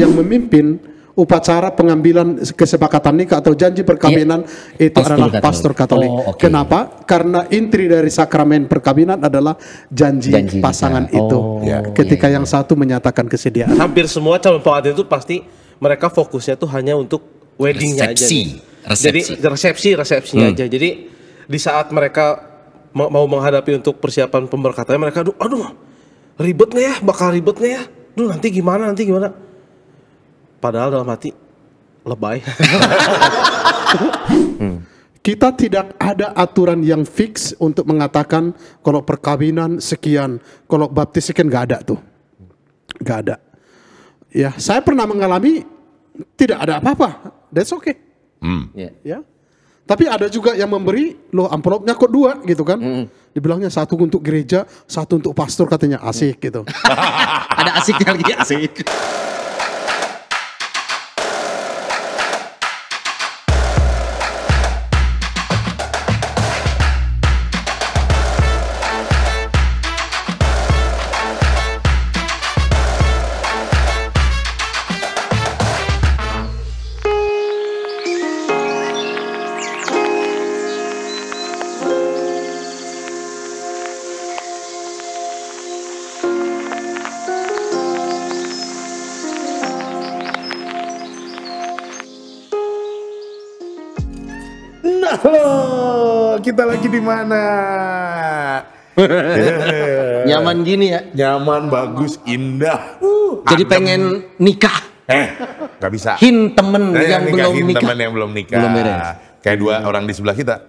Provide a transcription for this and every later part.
yang memimpin upacara pengambilan kesepakatan nikah atau janji perkawinan itu adalah pastor Katolik. Kenapa? Karena inti dari sakramen perkawinan adalah janji pasangan itu. Ketika yang satu menyatakan kesediaan. Hampir semua calon pengantin itu pasti mereka fokusnya tuh hanya untuk weddingnya aja. Jadi resepsinya aja. Jadi di saat mereka mau menghadapi untuk persiapan pemberkatannya, mereka aduh ribet nggak ya, bakal ribet nggak ya, nanti gimana. Padahal dalam hati lebay. Kita tidak ada aturan yang fix untuk mengatakan kalau perkawinan sekian, kalau baptis sekian, nggak ada tuh, nggak ada. Ya, saya pernah mengalami tidak ada apa-apa, that's okay. Ya, tapi ada juga yang memberi, loh amplopnya kok 2 gitu kan? Dibilangnya 1 untuk gereja, 1 untuk pastor, katanya asik gitu. Ada asiknya lagi, asik. Halo, kita lagi di mana? Nyaman gini ya? Nyaman, bagus, indah. Jadi pengen nikah. Nggak bisa. Hin temen yang belum nikah. Temen yang belum nikah. Belum beres. Kayak 2 orang di sebelah kita.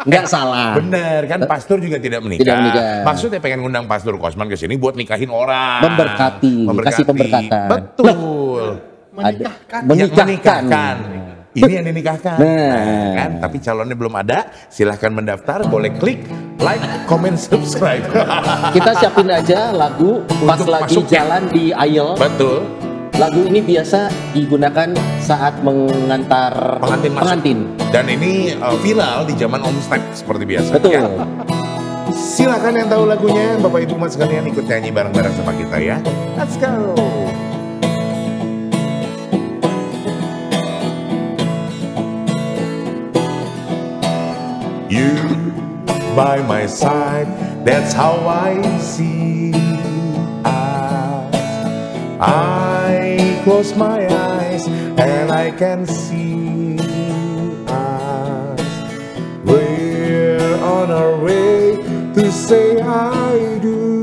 Nggak salah. Bener kan, pastor juga tidak menikah. Tidak menikah. Maksudnya pengen ngundang Pastor Kosman ke sini buat nikahin orang. Memberkati, kasih pemberkatan. Betul. Menikahkan. Ini yang dinikahkan. Kan? Tapi calonnya belum ada. Silahkan mendaftar. Boleh klik like, comment, subscribe. Kita siapin aja lagu pas lagi jalan di aisle. Betul. Lagu ini biasa digunakan saat mengantar pengantin. Dan ini viral di zaman Omstep seperti biasa. Betul. Ya. Silahkan yang tahu lagunya, Bapak Ibu Mas sekalian ikut nyanyi bareng-bareng sama kita ya. Let's go. You by my side, that's how I see us. I close my eyes and I can see us. We're on our way to say I do.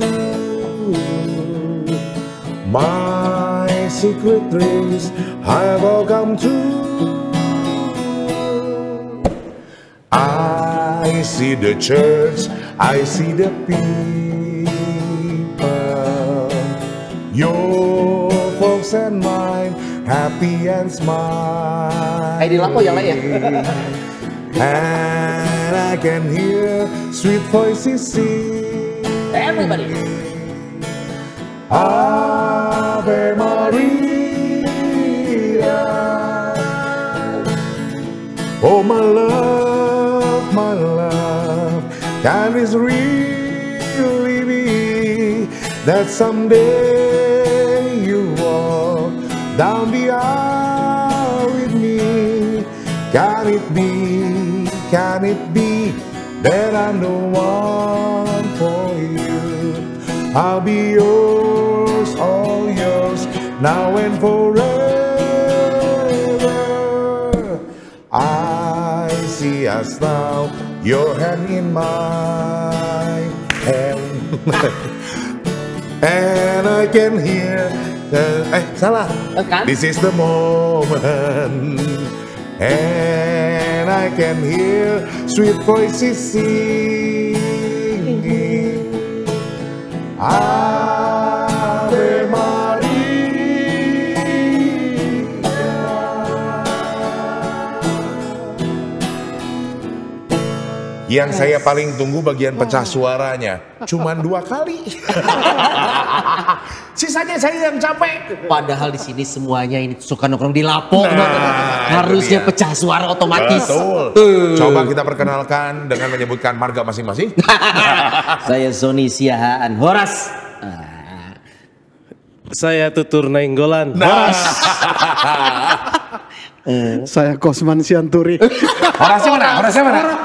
My secret dreams have all come true. I see the church, I see the people, your folks and mine, happy and smile. Di lampu ya lah ya. And I can hear sweet voices sing. Everybody. Ave Maria. Oh my love, can this really be that someday you walk down the aisle with me? Can it be that I'm the one for you? I'll be yours, all yours, now and forever. I see us now, your hand in my hand. And I can hear salah. This is the moment. And I can hear sweet voices singing. Ave Maria. Yang saya paling tunggu bagian pecah suaranya. Cuman 2 kali. Sisanya saya yang capek. Padahal di sini semuanya ini suka nongkrong di Lapo. Harusnya pecah suara otomatis. Betul. Coba kita perkenalkan dengan menyebutkan marga masing-masing. Saya Zoni Siahaan Horas. Saya Tutur Nainggolan. Saya Kosman Sianturi. Horasnya mana?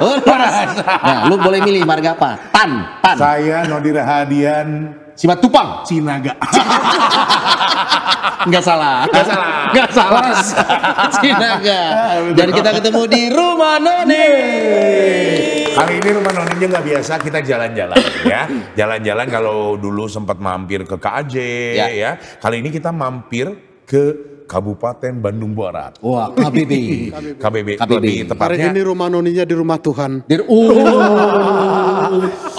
Nah, lu boleh milih marga apa? Tan. Saya Nodi Rahadian Simatupang. Sinaga. Nggak salah. Sinaga. Dan kita ketemu di rumah Noni. Kali ini rumah Noninya nggak biasa, kita jalan-jalan ya. Jalan-jalan kalau dulu sempat mampir ke KAJ ya. Kali ini kita mampir ke Kabupaten Bandung Barat. Wah, KBB. Lebih Hari tepatnya. ini rumah Noninya di rumah Tuhan.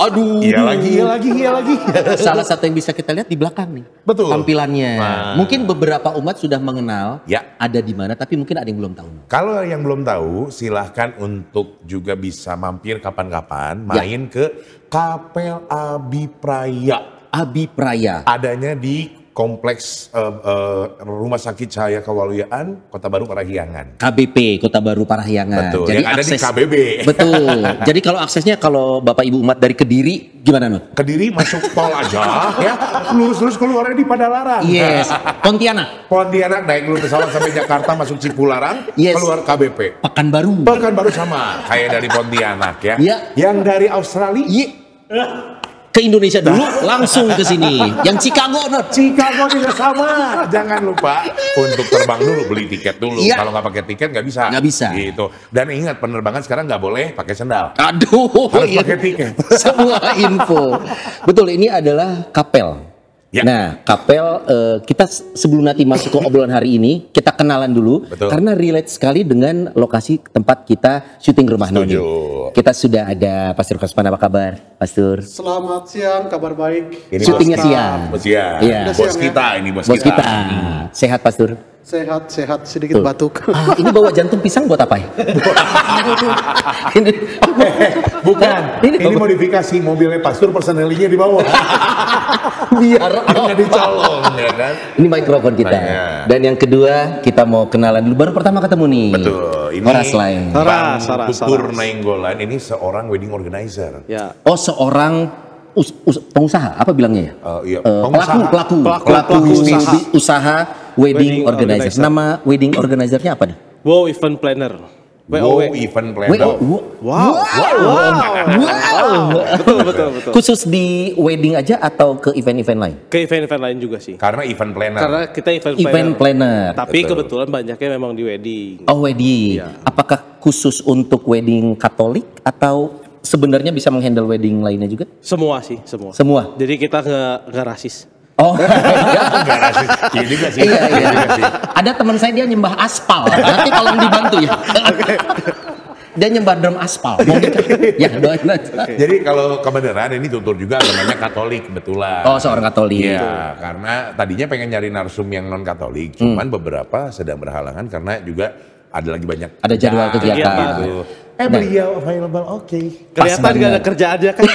Aduh. Iya lagi. Salah satu yang bisa kita lihat di belakang nih. Betul. Tampilannya. Nah. Mungkin beberapa umat sudah mengenal Ya. ada di mana, tapi mungkin ada yang belum tahu. Kalau yang belum tahu, silahkan untuk juga bisa mampir kapan-kapan main ke Kapel Abi Praya. Abi Praya. Adanya di Kompleks Rumah Sakit Cahaya Kewaluyaan Kota Baru Parahyangan. KBP Kota Baru Parahyangan. Betul. Yang ada di KBB. Betul. Jadi kalau aksesnya kalau Bapak Ibu umat dari Kediri gimana Nut? Kediri masuk tol aja ya, lurus keluarnya di Padalarang. Yes. Pontianak naik dulu pesawat sampai Jakarta, masuk Cipularang, Yes. keluar KBP. Pekanbaru. Bahkan baru sama kayak dari Pontianak ya. Iya. Yang dari Australia Ke Indonesia dulu langsung ke sini. Yang Chicago Nut. Chicago juga sama. Jangan lupa untuk terbang dulu, beli tiket dulu. Iya. Kalau nggak pakai tiket nggak bisa. Nggak bisa. Gitu. Dan ingat, penerbangan sekarang nggak boleh pakai sendal. Aduh, Harus iya. pakai tiket. Semua info. Betul, ini adalah kapel. Ya. Nah, kapel kita sebelum nanti masuk ke obrolan hari ini, kita kenalan dulu. Betul. Karena relate sekali dengan lokasi tempat kita syuting Rumah Noni. Setuju. Kita sudah ada Pastor Kosman, apa kabar, Pastor? Selamat siang, kabar baik. Ini Syutingnya bos- siang. Siang. Iya. Udah Bos siang, ya? kita ini bos, Bos kita. Sehat, Pastor? Sehat, sedikit batuk. Ah, ini bawa jantung pisang buat apa ya? Ini, Bukan. Ini Ini modifikasi mobilnya Pastur, personelingnya di bawah. biar Hanya dicolong ya kan. Ini mikrofon kita. Iya. Dan yang kedua, kita mau kenalan dulu. Baru pertama ketemu nih. Betul. Ini Horas lain. Bang Horas. Tutur Nainggolan ini seorang wedding organizer. Ya. Oh, seorang pengusaha, apa bilangnya ya? Iya, Pelaku usaha wedding Wedding organizer. organizer. Nama wedding organizernya apa nih? Wow Event Planner. Wow, event planner. Wow. Betul. Khusus di wedding aja atau ke event-event lain? Ke event-event lain juga sih. Karena event planner. Karena kita event Event planner. Tapi Betul. kebetulan banyaknya memang di wedding. Oh, wedding. Iya. Apakah khusus untuk wedding Katolik atau sebenarnya bisa menghandle wedding lainnya juga? Semua sih, semua. Semua. Jadi kita nggak rasis. Oh, Enggak rasis. Iya juga sih. iya. Iya juga sih. Ada teman saya dia nyembah aspal. Nanti tolong dibantu ya. Dia nyembah drum aspal. Mau nikah? Ya, doain aja. Jadi kalau kebenaran ini Tutur juga agamanya Katolik kebetulan. Oh, seorang Katolik. Iya, karena tadinya pengen nyari narsum yang non Katolik, cuman beberapa sedang berhalangan karena juga ada lagi banyak Ada jadwal kegiatan. gitu. Beliau available, oke. Kelihatan nggak ada kerjaannya kan?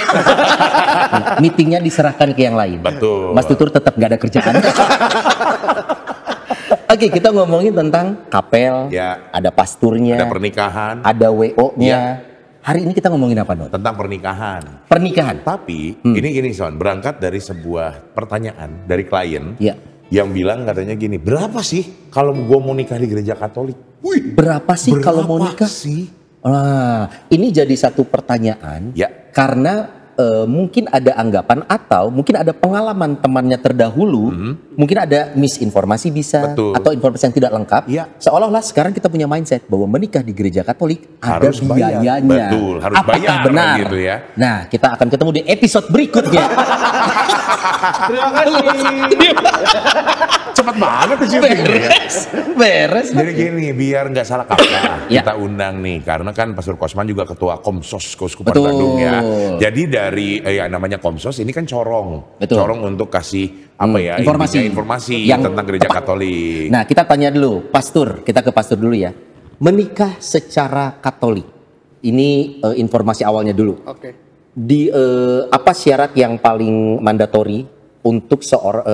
Meetingnya diserahkan ke yang lain. Betul. Mas Tutur tetap nggak ada kerjaan. Oke, kita ngomongin tentang kapel. Ya. Ada pasturnya. Ada pernikahan, Ada WO-nya. Ya. Hari ini kita ngomongin apa, Not? tentang pernikahan. Pernikahan. Tapi ini gini Son, berangkat dari sebuah pertanyaan dari klien Ya. yang bilang katanya gini, berapa sih kalau gue mau nikah di gereja Katolik? Wih, Berapa sih kalau mau berapa nikah? sih? Nah, ini jadi satu pertanyaan. Ya. Karena mungkin ada anggapan atau mungkin ada pengalaman temannya terdahulu, mungkin ada misinformasi bisa, Betul. atau informasi yang tidak lengkap. Ya. Seolah-olah sekarang kita punya mindset bahwa menikah di gereja Katolik Harus ada bayar. biayanya. Betul, harus Apakah bayar benar? gitu ya. Nah, kita akan ketemu di episode berikutnya. Terima kasih. Cepet banget sih. Beres. Jadi gini, biar nggak salah kaprah, Ya. kita undang nih, karena kan Pastor Kosman juga ketua Komsos Keuskupan Betul. Bandung ya. Jadi dari yang namanya Komsos ini kan corong, Betul. corong untuk kasih apa ya informasi yang tentang gereja tepat. Katolik. Nah, kita tanya dulu, Pastor, kita ke Pastor dulu ya. Menikah secara Katolik. Ini informasi awalnya dulu. Oke. Di apa syarat yang paling mandatori untuk seorang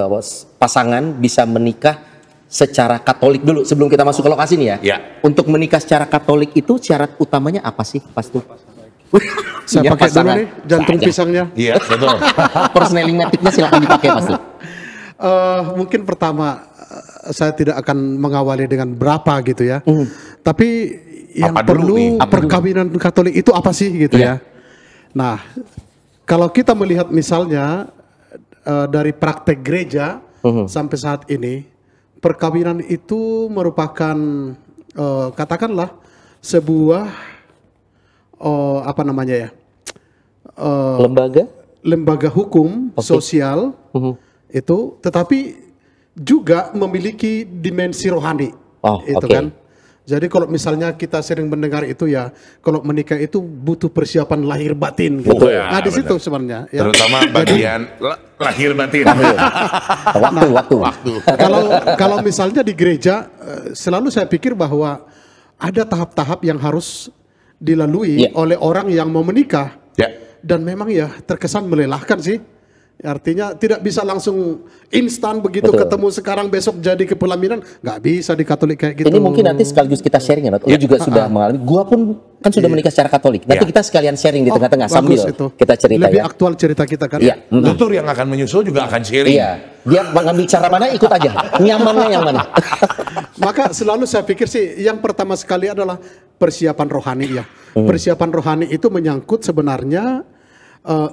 pasangan bisa menikah secara Katolik dulu sebelum kita masuk ke lokasi nih ya? Ya. Untuk menikah secara Katolik itu syarat utamanya apa sih, Pastor? Saya Ya, pakai dulu pasangan. nih jantung Ada. pisangnya. Iya betul. Persneling maticnya silakan dipakai, Pastor. Mungkin pertama saya tidak akan mengawali dengan berapa gitu ya. Tapi yang Apa dulu perlu nih? perkawinan Katolik itu apa sih gitu ya. Nah, kalau kita melihat misalnya dari praktek gereja sampai saat ini, perkawinan itu merupakan katakanlah sebuah apa namanya ya? Lembaga hukum sosial itu, tetapi juga memiliki dimensi rohani, itu kan. Jadi kalau misalnya kita sering mendengar itu ya, kalau menikah itu butuh persiapan lahir batin. Gitu. Ya, nah di situ sebenarnya. Ya. Terutama bagian lahir batin. Waktu. Kalau misalnya di gereja, selalu saya pikir bahwa ada tahap-tahap yang harus dilalui oleh orang yang mau menikah. Dan memang ya terkesan melelahkan sih. Artinya tidak bisa langsung instan begitu ketemu sekarang besok jadi kepelaminan, nggak bisa di Katolik kayak gitu. Ini mungkin nanti sekaligus kita sharing ya, Lu juga sudah mengalami. Gua pun kan sudah menikah secara Katolik. Nanti kita sekalian sharing di tengah-tengah sambil kita cerita lebih aktual cerita kita kan. Tutur yang akan menyusul juga akan sharing. Dia mengambil cara mana ikut aja. Nyamannya yang mana. Maka selalu saya pikir sih yang pertama sekali adalah persiapan rohani ya. Persiapan rohani itu menyangkut sebenarnya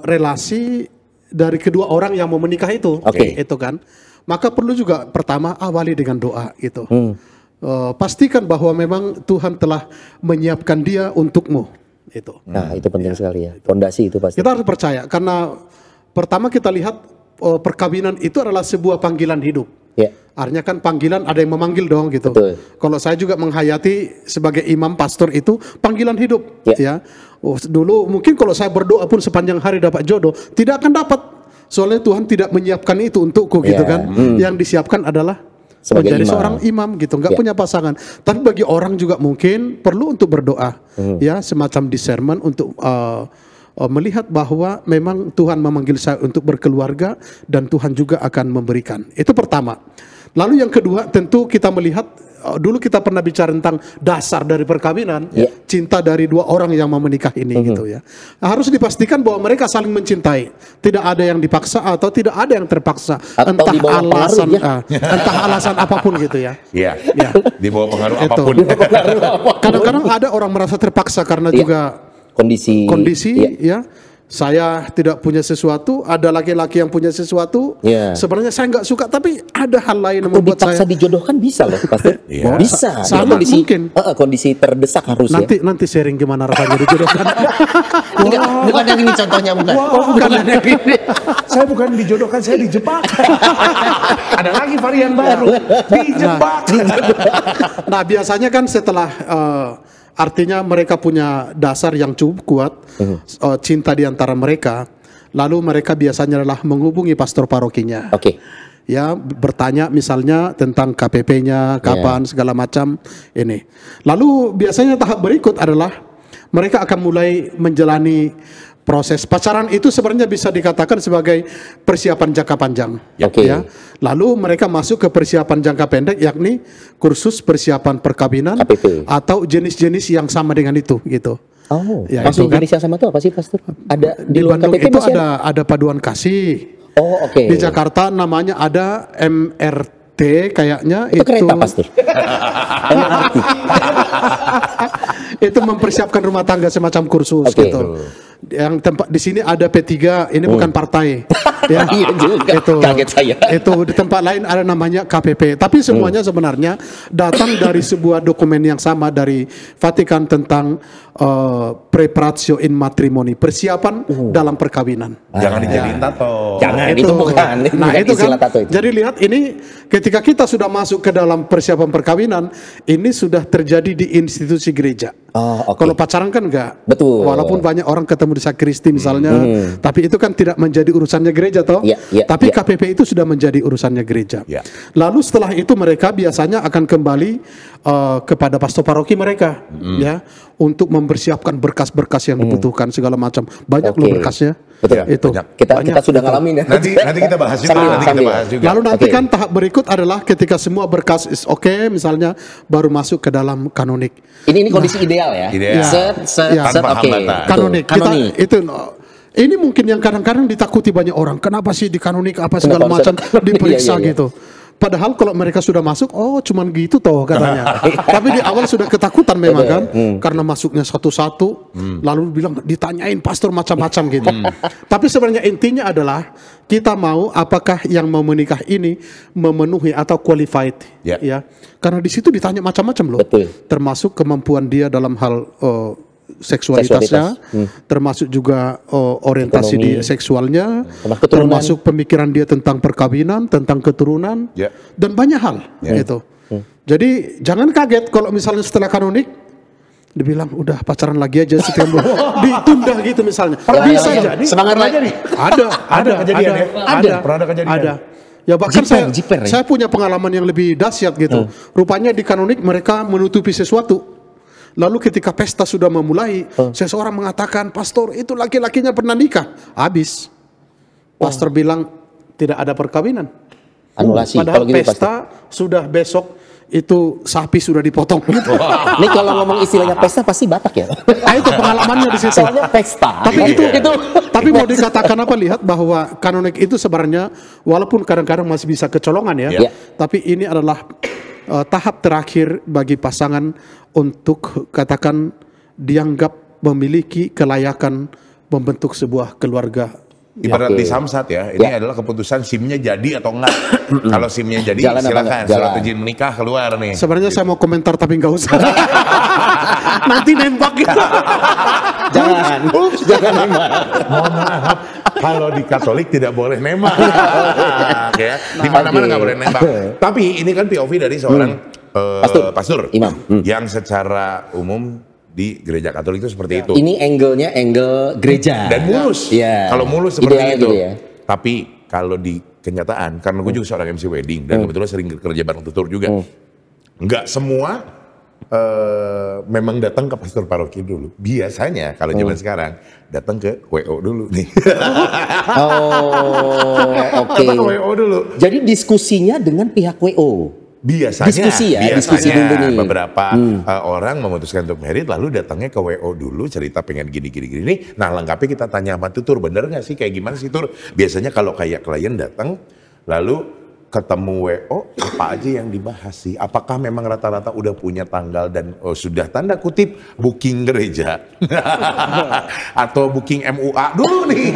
relasi dari kedua orang yang mau menikah itu, itu kan. Maka perlu juga pertama awali dengan doa gitu. Pastikan bahwa memang Tuhan telah menyiapkan dia untukmu itu. Nah itu penting sekali ya, fondasi itu pasti. Kita harus percaya karena pertama kita lihat perkawinan itu adalah sebuah panggilan hidup. Artinya kan panggilan ada yang memanggil dong gitu. Kalau saya juga menghayati sebagai imam pastor itu panggilan hidup ya. Dulu mungkin kalau saya berdoa pun sepanjang hari dapat jodoh, tidak akan dapat. Soalnya Tuhan tidak menyiapkan itu untukku gitu kan. Yang disiapkan adalah menjadi seorang imam gitu, nggak punya pasangan. Tapi bagi orang juga mungkin perlu untuk berdoa ya, semacam discernment untuk melihat bahwa memang Tuhan memanggil saya untuk berkeluarga dan Tuhan juga akan memberikan. Itu pertama. Lalu yang kedua tentu kita melihat, dulu kita pernah bicara tentang dasar dari perkawinan, cinta dari dua orang yang mau menikah ini gitu ya. Harus dipastikan bahwa mereka saling mencintai, tidak ada yang dipaksa atau tidak ada yang terpaksa, entah alasan entah alasan apapun gitu ya. Di bawah pengaruh apapun. Kadang-kadang ada orang merasa terpaksa karena juga kondisi ya. Saya tidak punya sesuatu, ada laki-laki yang punya sesuatu. Sebenarnya saya nggak suka, tapi ada hal lain yang membuat saya dijodohkan bisa loh, pasti. Bisa. Sama mungkin. Kondisi terdesak harus nanti sharing gimana rasanya dijodohkan. Bukan yang ini contohnya, bukan. Bukan yang ini. Saya bukan dijodohkan, saya dijebak. Ada lagi varian baru, dijebak. Nah biasanya kan setelah artinya mereka punya dasar yang cukup kuat, cinta di antara mereka. Lalu mereka biasanya adalah menghubungi pastor parokinya. Ya, bertanya misalnya tentang KPP-nya, kapan segala macam ini. Lalu biasanya tahap berikut adalah mereka akan mulai menjalani proses pacaran. Itu sebenarnya bisa dikatakan sebagai persiapan jangka panjang. Ya. Lalu mereka masuk ke persiapan jangka pendek, yakni kursus persiapan perkawinan atau jenis-jenis yang sama dengan itu gitu. Ya, maksud jenis yang sama itu apa sih, Pastor? Ada di Bandung KPP itu ada paduan kasih. Di Jakarta namanya ada MRT kayaknya. Itu kereta, Pastor. MRT. Itu mempersiapkan rumah tangga semacam kursus gitu. Yang tempat di sini ada P3, ini bukan partai. Ya, iya juga. Kaget saya. Itu di tempat lain ada namanya KPP. Tapi semuanya sebenarnya datang dari sebuah dokumen yang sama dari Vatikan tentang preparatio in matrimoni, persiapan dalam perkawinan. Jangan dijadiin tato. Jangan, itu bukan. Nah, itu kan. Jadi lihat ini ketika kita sudah masuk ke dalam persiapan perkawinan, ini sudah terjadi di institusi gereja. Kalau pacaran kan enggak. Betul. Walaupun banyak orang ketemu di sakristi misalnya, tapi itu kan tidak menjadi urusannya gereja toh. Tapi KPP itu sudah menjadi urusannya gereja. Lalu setelah itu mereka biasanya akan kembali kepada pastor paroki mereka, ya, untuk mempersiapkan berkas-berkas yang dibutuhkan segala macam. Banyak loh berkasnya. Betul. Itu. Kita sudah ngalamin ya. Nanti kita bahas juga. Lalu nanti kan tahap berikut adalah ketika semua berkas is misalnya baru masuk ke dalam kanonik. Ini kondisi ideal ya. Ideal. Tanpa hambatan. Kanonik. Itu Ini mungkin yang kadang-kadang ditakuti banyak orang. Kenapa sih di kanonik apa segala macam diperiksa gitu. Padahal kalau mereka sudah masuk, oh cuman gitu toh katanya. Tapi di awal sudah ketakutan memang kan, karena masuknya satu-satu, lalu bilang ditanyain pastor macam-macam gitu. Tapi sebenarnya intinya adalah kita mau apakah yang mau menikah ini memenuhi atau qualified, ya. Karena di situ ditanya macam-macam loh, termasuk kemampuan dia dalam hal seksualitasnya, termasuk juga orientasi di seksualnya, termasuk pemikiran dia tentang perkawinan, tentang keturunan, dan banyak hal gitu. Jadi jangan kaget kalau misalnya setelah kanonik dibilang udah pacaran lagi aja sekian bulan, ditunda gitu misalnya. Bisa jadi. Semangat aja nih. Ada kejadian ya. Pernah ada kejadian. Ada. Ya bahkan saya punya pengalaman yang lebih dahsyat gitu. Rupanya di kanonik mereka menutupi sesuatu. Lalu ketika pesta sudah memulai, seseorang mengatakan, pastor itu laki-lakinya pernah nikah. Habis. Pastor bilang tidak ada perkawinan. Anulasi. Padahal gitu, pesta sudah besok itu sapi sudah dipotong. Ini kalau ngomong istilahnya pesta pasti Batak ya. Itu pengalamannya di situ. Soalnya pesta. Tapi tapi mau dikatakan apa, lihat bahwa kanonik itu sebenarnya walaupun kadang-kadang masih bisa kecolongan ya. Tapi ini adalah tahap terakhir bagi pasangan untuk katakan dianggap memiliki kelayakan membentuk sebuah keluarga. Ibarat di Samsat ya, ini adalah keputusan SIM-nya jadi atau enggak. Kalau SIM-nya jadi silakan surat izin menikah keluar nih. Sebenarnya saya mau komentar tapi nggak usah. Nanti nembak gitu. Jangan nembak. Mohon maaf, kalau di Katolik tidak boleh nembak. Ya. Di mana-mana nggak boleh nembak. Tapi ini kan POV dari seorang pastor, imam, yang secara umum di gereja Katolik itu seperti itu. Ini angle gereja. Dan mulus. Kalau mulus seperti itu. Tapi kalau di kenyataan, karena gue juga seorang MC wedding dan kebetulan sering kerja bareng tutur juga. Nggak semua memang datang ke pastor paroki dulu. Biasanya kalau zaman sekarang datang ke WO dulu nih. Oke. Datang ke WO dulu. Jadi diskusinya dengan pihak WO. Biasanya diskusi dulu nih. Beberapa orang memutuskan untuk merit lalu datangnya ke WO dulu, cerita pengen gini. Nah lengkapnya kita tanya sama tutur, bener nggak sih kayak gimana sih tur? Biasanya kalau kayak klien datang lalu ketemu WO, apa aja yang dibahas sih? Apakah memang rata-rata udah punya tanggal dan sudah tanda kutip booking gereja atau booking MUA dulu nih?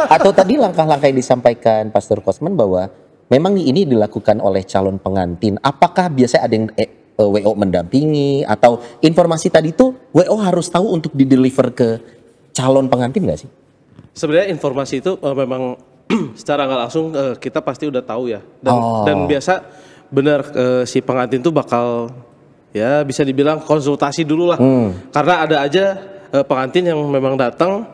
Atau tadi langkah-langkah yang disampaikan Pastor Kosman bahwa memang ini dilakukan oleh calon pengantin. Apakah biasanya ada yang WO mendampingi atau informasi tadi itu WO harus tahu untuk dideliver ke calon pengantin nggak sih? Sebenarnya informasi itu memang secara nggak langsung kita pasti udah tahu ya. Dan biasa benar si pengantin tuh bakal ya bisa dibilang konsultasi dulu lah. Karena ada aja pengantin yang memang datang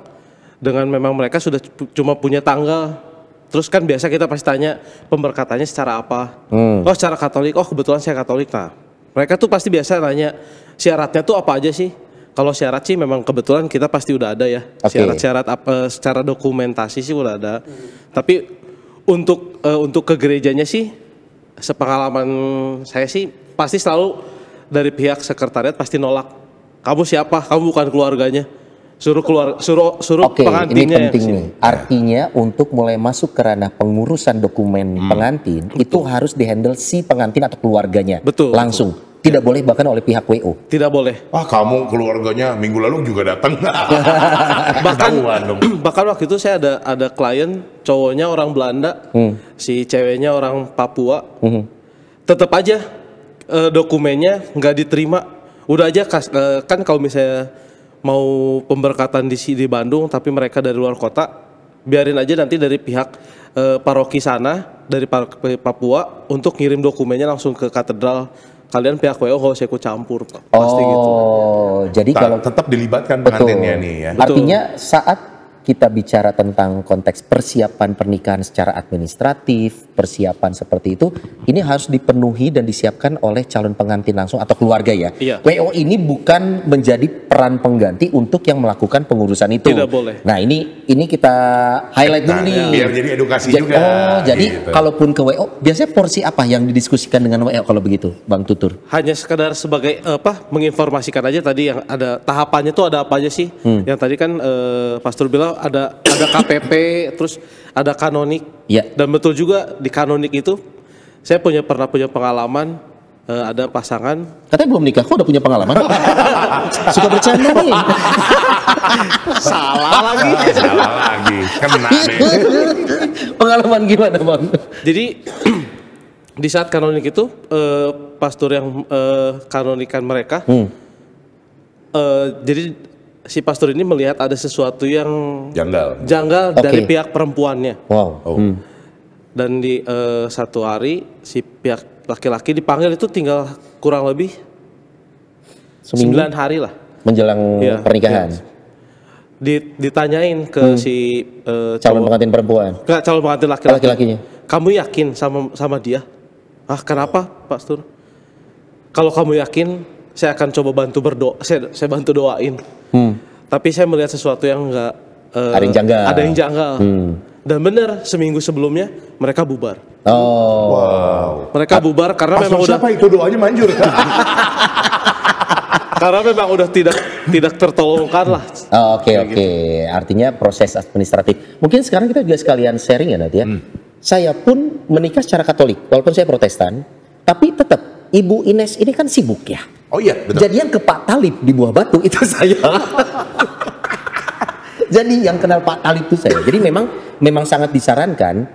dengan memang mereka sudah cuma punya tanggal. Terus kan biasa kita pasti tanya pemberkatannya secara apa? Oh secara Katolik, oh kebetulan saya Katolik. Nah mereka tuh pasti biasa nanya syaratnya tuh apa aja sih? Kalau syarat sih memang kebetulan kita pasti udah ada ya. Syarat-syarat apa secara dokumentasi sih udah ada. Tapi untuk ke gerejanya sih sepengalaman saya sih pasti selalu dari pihak sekretariat pasti nolak. Kamu siapa? Kamu bukan keluarganya. Suruh pengantinnya. Ini penting nih. Artinya untuk mulai masuk ke ranah pengurusan dokumen pengantin itu harus dihandle si pengantin atau keluarganya. Langsung. Tidak boleh bahkan oleh pihak WO. Tidak boleh. Kamu keluarganya minggu lalu juga datang. bahkan waktu itu saya ada klien cowoknya orang Belanda, si ceweknya orang Papua. Tetap aja dokumennya nggak diterima. Udah aja kan kalau misalnya mau pemberkatan di Bandung tapi mereka dari luar kota, biarin aja nanti dari pihak paroki sana dari Papua untuk ngirim dokumennya langsung ke katedral. Kalian pihak WO nggak usah ikut campur, pasti gitu. Jadi kalau tetap dilibatkan pengantinnya nih ya. Artinya saat kita bicara tentang konteks persiapan pernikahan secara administratif, persiapan seperti itu, ini harus dipenuhi dan disiapkan oleh calon pengantin langsung atau keluarga ya. WO ini bukan menjadi peran pengganti untuk yang melakukan pengurusan itu. Tidak boleh. Nah ini kita highlight dulu nih. Biar jadi edukasi juga. Jadi kalaupun ke WO, biasanya porsi apa yang didiskusikan dengan WO kalau begitu, Bang Tutur? Hanya sekedar sebagai menginformasikan aja tadi yang ada tahapannya tuh ada apa aja sih. Yang tadi kan Pastor bilang ada KPP, terus ada kanonik. Iya. Dan betul juga di kanonik itu saya pernah punya pengalaman, ada pasangan. Katanya belum nikah, kok udah punya pengalaman? Suka bercanda nih. Salah lagi. Salah lagi, kena deh. Pengalaman gimana Bang? Jadi di saat kanonik itu pastor yang kanonikan mereka, jadi si pastor ini melihat ada sesuatu yang janggal dari pihak perempuannya. Wow. Dan di satu hari si pihak laki-laki dipanggil itu tinggal kurang lebih 9 hari lah menjelang pernikahan. Ditanyain ke si calon pengantin perempuan. Calon pengantin laki-lakinya. Kamu yakin sama dia? Ah, kenapa, Pastor? Kalau kamu yakin, saya akan coba bantu berdoa. Saya bantu doain. Tapi saya melihat sesuatu yang enggak ada yang janggal. Dan benar, seminggu sebelumnya mereka bubar. Oh. Wow. Mereka bubar karena memang udah siapa itu doanya manjur. Karena memang udah tidak tertolongkan lah. Oh, oke. Artinya proses administratif. Mungkin sekarang kita juga sekalian sharing ya nanti ya. Saya pun menikah secara Katolik, walaupun saya Protestan, tapi tetap Ibu Ines ini kan sibuk ya. Oh iya, betul. Jadi yang ke Pak Talib di Buah Batu itu saya. Jadi yang kenal Pak Talib itu saya. Jadi memang sangat disarankan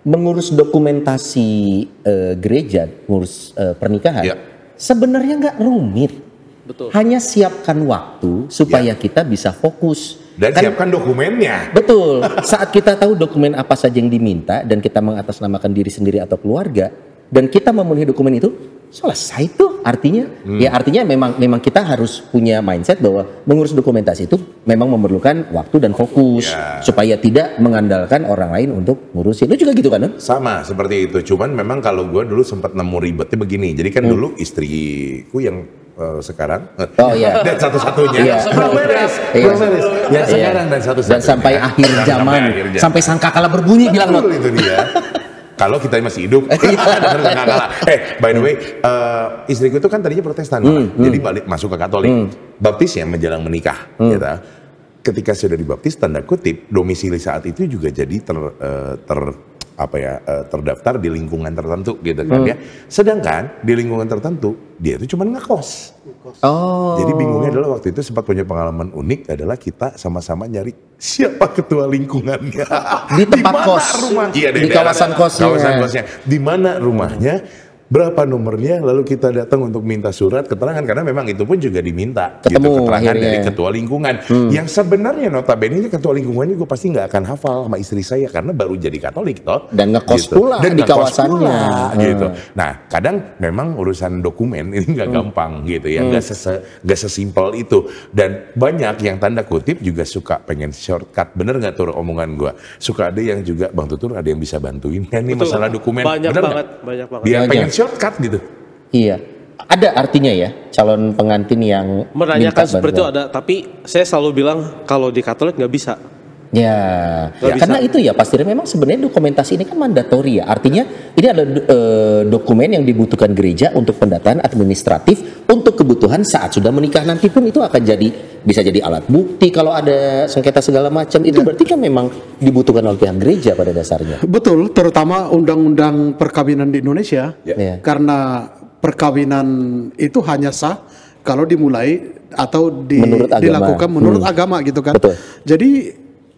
mengurus dokumentasi gereja, mengurus pernikahan. Sebenarnya nggak rumit. Betul. Hanya siapkan waktu supaya kita bisa fokus. Dan siapkan dokumennya. Betul. Saat kita tahu dokumen apa saja yang diminta dan kita mengatasnamakan diri sendiri atau keluarga dan kita memenuhi dokumen itu, selesai tuh artinya. Ya artinya memang kita harus punya mindset bahwa mengurus dokumentasi itu memang memerlukan waktu dan fokus supaya tidak mengandalkan orang lain untuk ngurusin. Lu juga gitu kan? Sama seperti itu. Cuman memang kalau gue dulu sempat nemu ribetnya begini. Jadi kan dulu istriku yang sekarang dan satu-satunya belum beres. Yang sekarang dan satu-satunya. Dan sampai akhir zaman, sampai sangkakala berbunyi bilang lo. Itu dia. Kalau kita masih hidup, by the way, istriku itu kan tadinya Protestan, jadi balik masuk ke Katolik, baptisnya menjelang menikah, gitu. Ketika sudah dibaptis, tanda kutip, domisili saat itu juga jadi terdaftar di lingkungan tertentu, gitu kan ya. Sedangkan di lingkungan tertentu dia itu cuma ngekos. Jadi bingungnya adalah waktu itu sempat punya pengalaman unik adalah kita sama-sama nyari siapa ketua lingkungannya di tempat kos, di kawasan kosnya. Di mana rumahnya, berapa nomornya, lalu kita datang untuk minta surat keterangan karena memang itu pun juga diminta ketemu, keterangan dari ketua lingkungan yang sebenarnya notabene ketua lingkungannya gue pasti nggak akan hafal sama istri saya karena baru jadi Katolik toh dan ngekos pula dan di kawasannya gitu. Nah kadang memang urusan dokumen ini nggak gampang gitu ya, nggak sesimpel itu dan banyak yang tanda kutip juga suka pengen shortcut. Bener nggak tuh omongan gue? Suka ada yang juga Bang Tutur ada yang bisa bantuin kan nih masalah dokumen. Banyak banget. Dia pengen shortcut gitu. Iya. Ada artinya ya calon pengantin yang menanyakan seperti itu ada, tapi saya selalu bilang kalau di Katolik nggak bisa. Ya, karena itu ya pasti memang sebenarnya dokumentasi ini kan mandatori ya. Artinya ini adalah dokumen yang dibutuhkan gereja untuk pendataan administratif untuk kebutuhan saat sudah menikah nanti pun itu akan bisa jadi alat bukti kalau ada sengketa segala macam. Itu berarti kan memang dibutuhkan oleh pihak gereja pada dasarnya. Betul, terutama undang-undang perkawinan di Indonesia. Karena perkawinan itu hanya sah kalau dimulai atau dilakukan menurut agama gitu kan. Betul. Jadi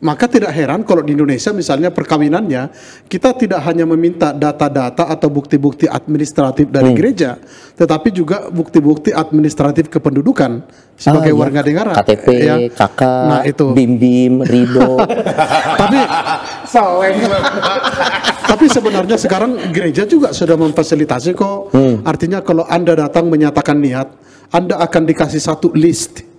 maka tidak heran kalau di Indonesia misalnya perkawinannya kita tidak hanya meminta data-data atau bukti-bukti administratif dari gereja, tetapi juga bukti-bukti administratif kependudukan sebagai warga negara. KTP, KK, nah, itu. BIM, RIDO. Tapi sebenarnya sekarang gereja juga sudah memfasilitasi kok. Artinya kalau Anda datang menyatakan niat, Anda akan dikasih satu list.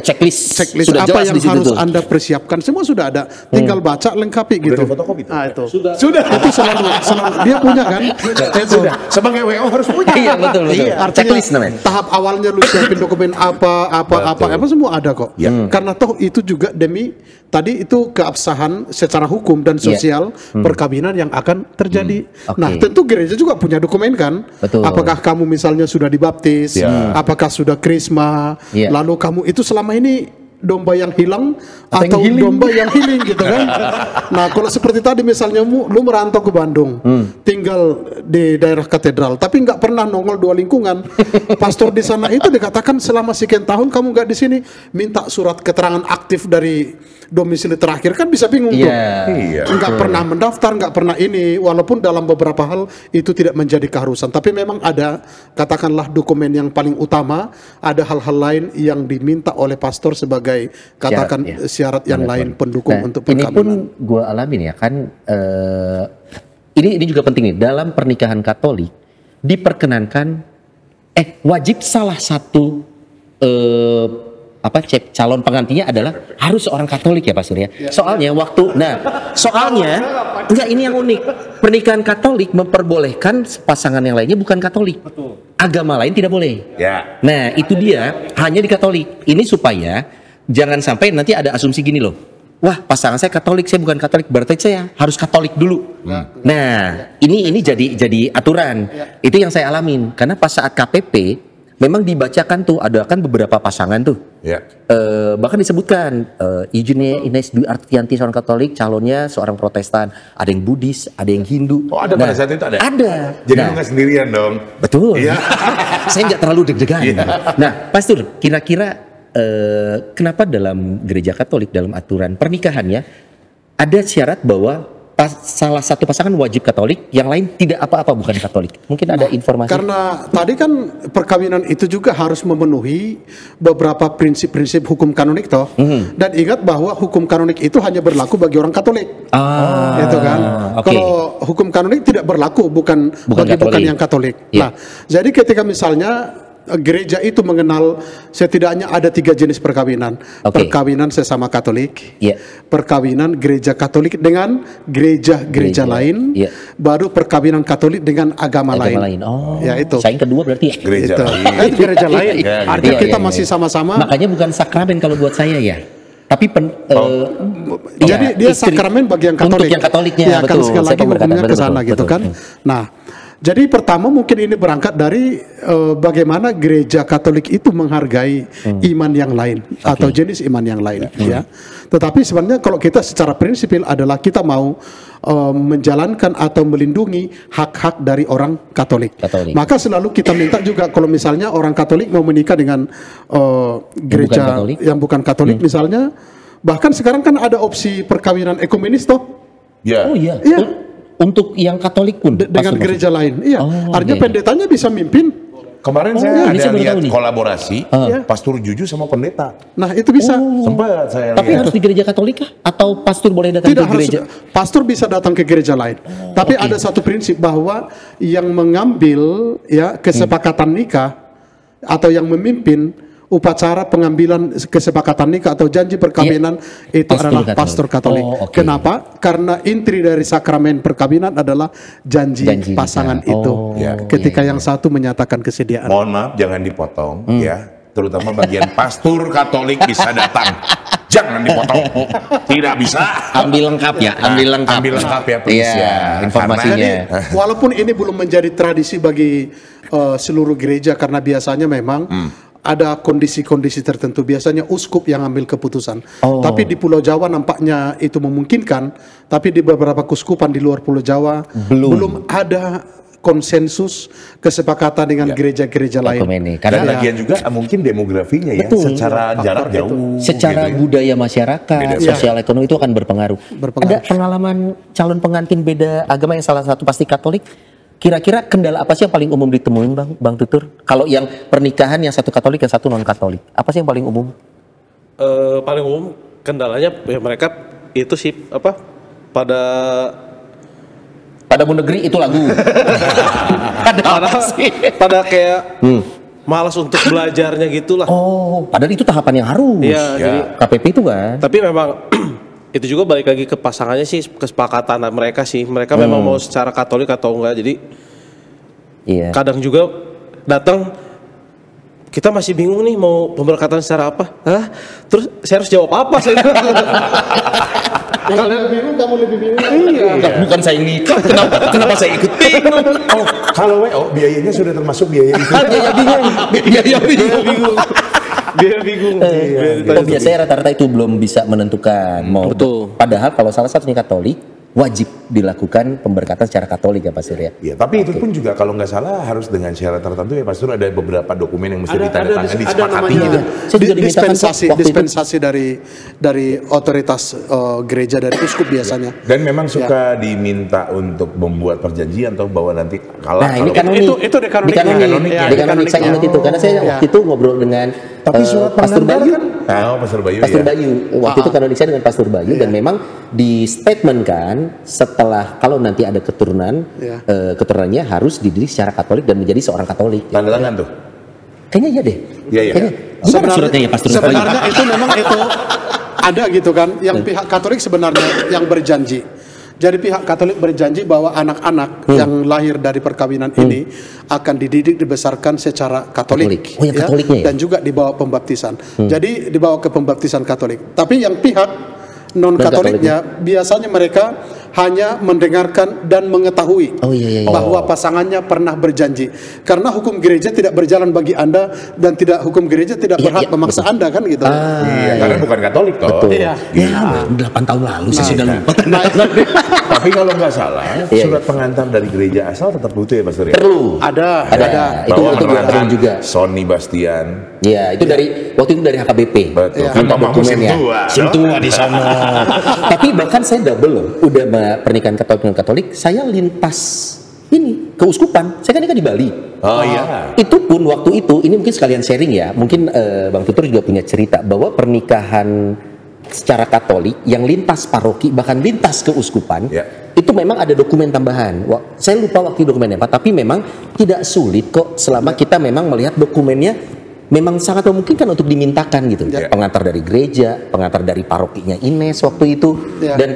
Checklist sudah apa yang harus Anda persiapkan semua sudah ada, tinggal baca lengkapi gitu. Itu sudah itu selalu dia punya kan. Itu sebagai WO harus punya. Iya betul. Checklist namanya. Tahap awalnya lu siapin dokumen apa semua ada kok. Karena toh itu juga demi tadi itu keabsahan secara hukum dan sosial perkawinan yang akan terjadi. Nah tentu gereja juga punya dokumen kan. Betul. Apakah kamu misalnya sudah dibaptis, apakah sudah krisma, lalu kamu itu selama ini domba yang hilang atau domba yang healing gitu kan. Nah kalau seperti tadi misalnya lu merantau ke Bandung, tinggal di daerah katedral, tapi nggak pernah nongol dua lingkungan. Pastor di sana itu dikatakan selama sekian tahun kamu nggak di sini, minta surat keterangan aktif dari domisili terakhir, kan bisa bingung tuh. Nggak pernah mendaftar, nggak pernah ini, walaupun dalam beberapa hal itu tidak menjadi keharusan. Tapi memang ada, katakanlah dokumen yang paling utama, ada hal-hal lain yang diminta oleh pastor sebagai katakan syarat yang lain pendukung untuk perkawinan. Ini pun gue alamin ya kan, ini juga penting nih, dalam pernikahan Katolik diperkenankan wajib salah satu calon pengantinnya adalah harus seorang Katolik ya Pak Surya. Soalnya enggak, ini yang unik. Pernikahan Katolik memperbolehkan pasangan yang lainnya bukan Katolik. Agama lain tidak boleh. Nah, itu dia, hanya di Katolik. Ini supaya jangan sampai nanti ada asumsi gini loh. Wah, pasangan saya Katolik, saya bukan Katolik, berarti saya harus Katolik dulu. Nah, ini jadi aturan. Itu yang saya alamin. Karena pas saat KPP memang dibacakan tuh, ada kan beberapa pasangan tuh. Bahkan disebutkan Eugenia Ines Dwi Artianti seorang Katolik, calonnya seorang Protestan. Ada yang Buddhis, ada yang Hindu. Oh, ada pada saat itu ada? Ada. Jadi nggak sendirian dong? Betul. Saya nggak terlalu deg-degan. Nah, Pastor, kira-kira kenapa dalam gereja Katolik dalam aturan pernikahannya ada syarat bahwa salah satu pasangan wajib Katolik, yang lain tidak apa-apa bukan Katolik? Mungkin ada informasi. Karena tadi kan perkawinan itu juga harus memenuhi beberapa prinsip-prinsip hukum kanonik toh. Dan ingat bahwa hukum kanonik itu hanya berlaku bagi orang Katolik. Itu kan. Kalau hukum kanonik tidak berlaku bukan yang Katolik. Nah, jadi ketika misalnya gereja itu mengenal setidaknya ada 3 jenis perkawinan. Perkawinan sesama Katolik, perkawinan gereja Katolik dengan gereja lain, baru perkawinan Katolik dengan agama lain. Ya itu. Saya yang kedua berarti gereja lain. Itu gereja lain. Artinya kita masih sama-sama. Makanya bukan sakramen kalau buat saya ya. Tapi jadi dia sakramen bagi yang Katolik. Untuk yang Katoliknya, ya, kan sekali lagi hukumnya ke sana gitu kan. Nah, jadi pertama mungkin ini berangkat dari bagaimana gereja Katolik itu menghargai iman yang lain atau jenis iman yang lain, ya. Tetapi sebenarnya kalau kita secara prinsipil adalah kita mau menjalankan atau melindungi hak-hak dari orang Katolik. Maka selalu kita minta juga kalau misalnya orang Katolik mau menikah dengan gereja yang bukan Katolik misalnya, bahkan sekarang kan ada opsi perkawinan ekumenis toh. Oh iya. Untuk yang Katolik pun dengan gereja lain, artinya pendetanya bisa mimpin. Kemarin saya ada lihat kolaborasi pastor Juju sama pendeta. Nah itu bisa. Sempat saya Tapi harus di gereja Katolik kah? Atau pastor boleh datang ke gereja? Pastor bisa datang ke gereja lain. Tapi ada satu prinsip bahwa yang mengambil kesepakatan nikah atau yang memimpin upacara pengambilan kesepakatan nikah atau janji perkawinan itu adalah pastor Katolik. Kenapa? Karena inti dari sakramen perkawinan adalah janji pasangan itu. Ketika yang satu menyatakan kesediaan. Mohon maaf, jangan dipotong ya. Terutama bagian pastor Katolik bisa datang. Jangan dipotong. Tidak bisa. Ambil lengkap ya. Ambil lengkap ya, please ya. Informasinya. Jadi, walaupun ini belum menjadi tradisi bagi seluruh gereja karena biasanya memang ada kondisi-kondisi tertentu, biasanya uskup yang ambil keputusan. Tapi di Pulau Jawa nampaknya itu memungkinkan, tapi di beberapa kuskupan di luar Pulau Jawa belum ada konsensus kesepakatan dengan gereja-gereja lain. Karena lagian juga mungkin demografinya ya, secara jarak jauh. Secara budaya masyarakat, sosial ekonomi itu akan berpengaruh. Ada pengalaman calon pengantin beda agama yang salah satu pasti Katolik. Kira-kira kendala apa sih yang paling umum ditemuin Bang Tutur? Kalau yang pernikahan yang satu Katolik yang satu non Katolik, apa sih yang paling umum? Paling umum kendalanya ya mereka itu sih pada mau negeri itu lagu. pada kayak malas untuk belajarnya gitulah. Padahal itu tahapan yang harus. Iya, jadi KPP itu kan. Tapi memang itu juga balik lagi ke pasangannya sih, kesepakatan mereka sih. Mereka memang mau secara Katolik atau enggak. Jadi kadang juga datang kita masih bingung nih mau pemberkatan secara apa. Terus saya harus jawab apa? Kalian bingung, kamu lebih bingung. Bukan saya ini. Kenapa saya ikut bingung? Kalau WO biayanya sudah termasuk biaya itu. Biaya bingung. Dia bingung. Oh, biasanya rata-rata itu belum bisa menentukan mau. Betul. Padahal kalau salah satunya Katolik wajib dilakukan pemberkatan secara Katolik ya Pak Sur ya. Ya, tapi itu pun juga kalau nggak salah harus dengan syarat tertentu ya Pak Sur, ada beberapa dokumen yang mesti ditandatangani disepakati gitu. Saya juga dimintakan dispensasi dari otoritas gereja, dari uskup biasanya. Dan memang suka diminta untuk membuat perjanjian atau bahwa nanti kalau Nah, ini kanonik. Itu Di kanonik saya ingat itu karena saya waktu itu ngobrol dengan Pastor Bayu. Pastor Bayu. Pastor Bayu. Waktu itu kanonik saya dengan Pastor Bayu dan memang di statement kan setelah kalau nanti ada keturunan keturunannya harus dididik secara Katolik dan menjadi seorang Katolik. Tanda tangan tuh. Kayaknya iya deh. Iya. Gimana suratnya ya Pastor Bayu? Sebenarnya itu memang itu ada gitu kan, yang pihak Katolik sebenarnya yang berjanji. Jadi pihak Katolik berjanji bahwa anak-anak yang lahir dari perkawinan ini akan dididik dibesarkan secara Katolik. Oh, yang Katoliknya ya? Dan juga dibawa pembaptisan. Jadi dibawa ke pembaptisan Katolik. Tapi yang pihak non Katoliknya biasanya mereka hanya mendengarkan dan mengetahui bahwa pasangannya pernah berjanji. Karena hukum gereja tidak berjalan bagi Anda dan hukum gereja tidak berhak memaksa Anda kan gitu. Karena bukan Katolik toh. Betul. Iya. 8 tahun lalu saya sudah lupa. Tapi kalau nggak salah, surat pengantar dari gereja asal tetap butuh ya Pak Surya? Perlu. Ada. Itu perlu juga. Sonny Bastian. Iya, itu dari waktu itu dari HKBP. Betul. Minta dokumen ya. Sintua di sana. Tapi bahkan saya double loh. Udah pernikahan Katolik dengan Katolik, saya lintas ini keuskupan. Saya kan nikah di Bali. Oh iya. Itu pun waktu itu, ini mungkin sekalian sharing ya. Mungkin Bang Tutur juga punya cerita bahwa pernikahan secara Katolik yang lintas paroki bahkan lintas keuskupan itu memang ada dokumen tambahan. Saya lupa waktu dokumennya apa, tapi memang tidak sulit kok selama kita memang melihat dokumennya memang sangat memungkinkan untuk dimintakan gitu. Pengantar dari gereja, pengantar dari parokinya Ines waktu itu dan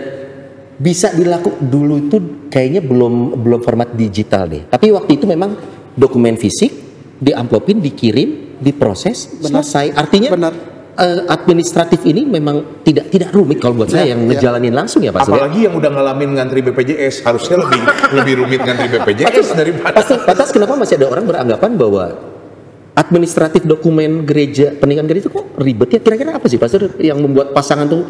bisa dilakukan dulu itu kayaknya belum format digital deh. Tapi waktu itu memang dokumen fisik diamplopin, dikirim, diproses, selesai. Artinya administratif ini memang tidak rumit kalau buat saya yang ngejalanin langsung ya Pak. Apalagi yang udah ngalamin ngantri BPJS harusnya lebih rumit ngantri BPJS daripada. Pantas kenapa masih ada orang beranggapan bahwa administratif dokumen gereja, pernikahan gereja itu kok ribet ya? Kira-kira apa sih Pastor yang membuat pasangan tuh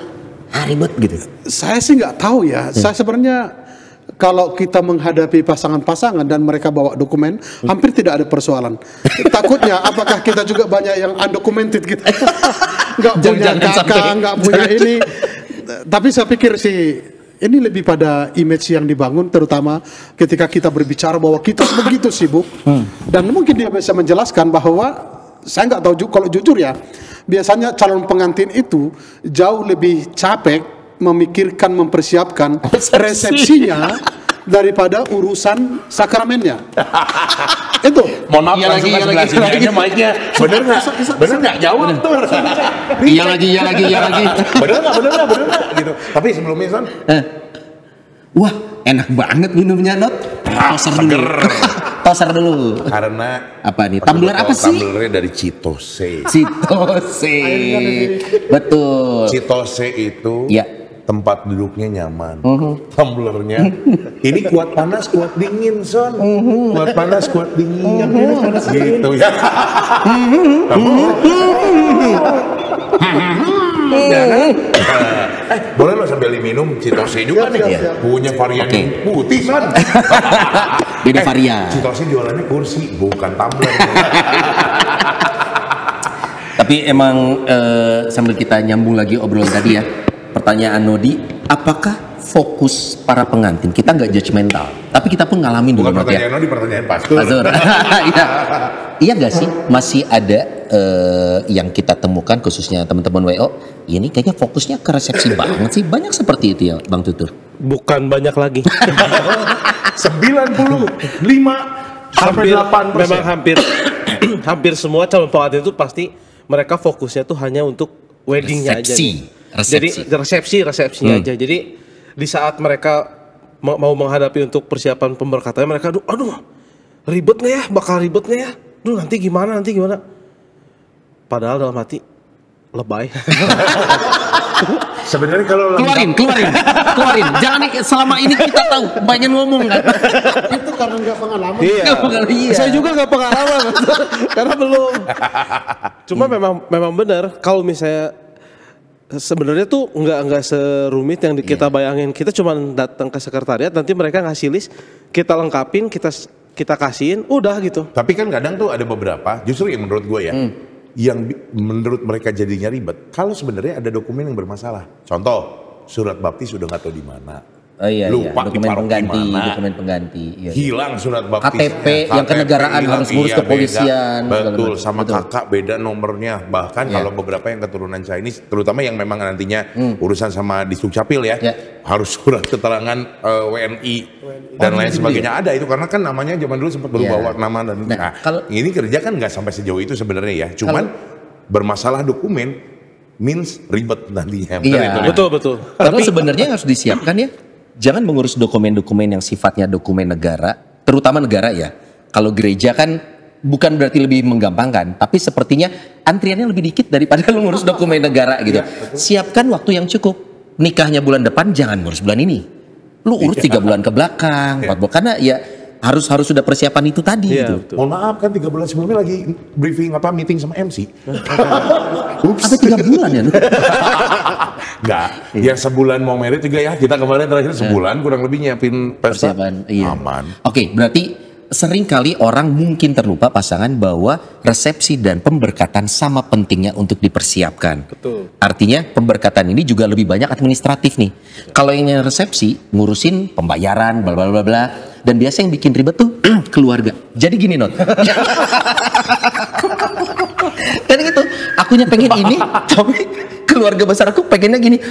ribet gitu? Saya sih nggak tahu ya. Saya sebenarnya kalau kita menghadapi pasangan-pasangan dan mereka bawa dokumen, hampir tidak ada persoalan. Takutnya apakah kita juga banyak yang undocumented gitu. Nggak punya kakak, nggak punya ini. Tapi saya pikir sih ini lebih pada image yang dibangun, terutama ketika kita berbicara bahwa kita begitu sibuk. Dan mungkin dia bisa menjelaskan bahwa saya nggak tahu kalau jujur ya, biasanya calon pengantin itu jauh lebih capek memikirkan, mempersiapkan resepsinya daripada urusan sakramennya. Itu. Mohon maaf langsung ke sebelah sini aja mic-nya. Bener nggak? Jawab tuh. Iya lagi. Bener nggak gitu. Tapi sebelumnya Son. Wah, enak banget minumnya Not. Toser dulu. Karena apa nih? Tumbler apa sih? Tumblernya dari Citose. Betul. Citose itu tempat duduknya nyaman. Tumblernya ini kuat panas, kuat dingin, Son. Kuat panas, kuat dingin. Gitu ya. Boleh lo sambil minum Citose juga nih. Punya varian putih, Son. Beda varian. Citose jualannya kursi, bukan tumbler. Tapi emang sambil kita nyambung lagi obrolan tadi ya, pertanyaan Nodi, apakah fokus para pengantin, kita nggak judgmental, tapi kita pun ngalamin dulu ya. Pertanyaan Nodi, pertanyaan Pastor. Iya nggak sih, masih ada yang kita temukan khususnya teman-teman WO, ini kayaknya fokusnya ke resepsi banget sih, banyak seperti itu ya Bang Tutur? Bukan banyak lagi. 95 sampai 8%. Memang hampir semua calon pengantin itu pasti mereka fokusnya tuh hanya untuk weddingnya aja. Jadi resepsinya aja. Jadi di saat mereka mau menghadapi untuk persiapan pemberkatannya, mereka aduh ribet nggak ya, bakal ribet nggak ya, nanti gimana. Padahal dalam hati lebay. Sebenarnya kalau keluarin. Jangan selama ini kita tahu pengen ngomong kan. Itu karena nggak pengalaman. Iya. Saya juga nggak pengalaman karena belum. Cuma memang benar kalau misalnya sebenarnya tuh nggak serumit yang kita bayangin. Kita cuma datang ke sekretariat, nanti mereka ngasih list, kita lengkapin, kita kasihin, udah gitu. Tapi kan kadang tuh ada beberapa, justru yang menurut gue ya, yang menurut mereka jadinya ribet. Kalau sebenarnya ada dokumen yang bermasalah. Contoh, surat baptis udah nggak tahu di mana. Oh iya, Lupa dokumen ditaruh dokumen pengganti. Iya. Hilang surat baptis. KTP yang kenegaraan harus ngurus kepolisian. Betul, sama kakak beda nomornya. Bahkan kalau beberapa yang keturunan Chinese, terutama yang memang nantinya urusan sama di Sukcapil ya, harus surat keterangan WNI dan lain sebagainya. Ada itu karena kan namanya zaman dulu sempat berubah nama dan ini kerja kan nggak sampai sejauh itu sebenarnya ya. Cuman bermasalah dokumen means ribet nantinya. Betul. Tapi sebenarnya harus disiapkan ya. Jangan mengurus dokumen-dokumen yang sifatnya dokumen negara, terutama negara ya. Kalau gereja kan bukan berarti lebih menggampangkan, tapi sepertinya antriannya lebih dikit daripada lu ngurus dokumen negara gitu. Siapkan waktu yang cukup. Nikahnya bulan depan, jangan ngurus bulan ini. Lu urus 3 bulan ke belakang, 4 bulan, karena ya harus sudah persiapan itu tadi gitu. Mohon maaf kan 3 bulan sebelumnya lagi briefing meeting sama MC. Sampai 3 bulan ya lu? Enggak, yang sebulan mau merit juga ya. Kita kemarin terakhir sebulan kurang lebih nyiapin persiapan. Aman. Oke, berarti sering kali orang mungkin terlupa pasangan bahwa resepsi dan pemberkatan sama pentingnya untuk dipersiapkan. Betul. Artinya pemberkatan ini juga lebih banyak administratif nih. Kalau yang resepsi ngurusin pembayaran bla bla bla bla, dan biasa yang bikin ribet tuh keluarga. Jadi gini Not. Dan gitu, akunya pengen ini, tapi keluarga besar aku pengennya gini,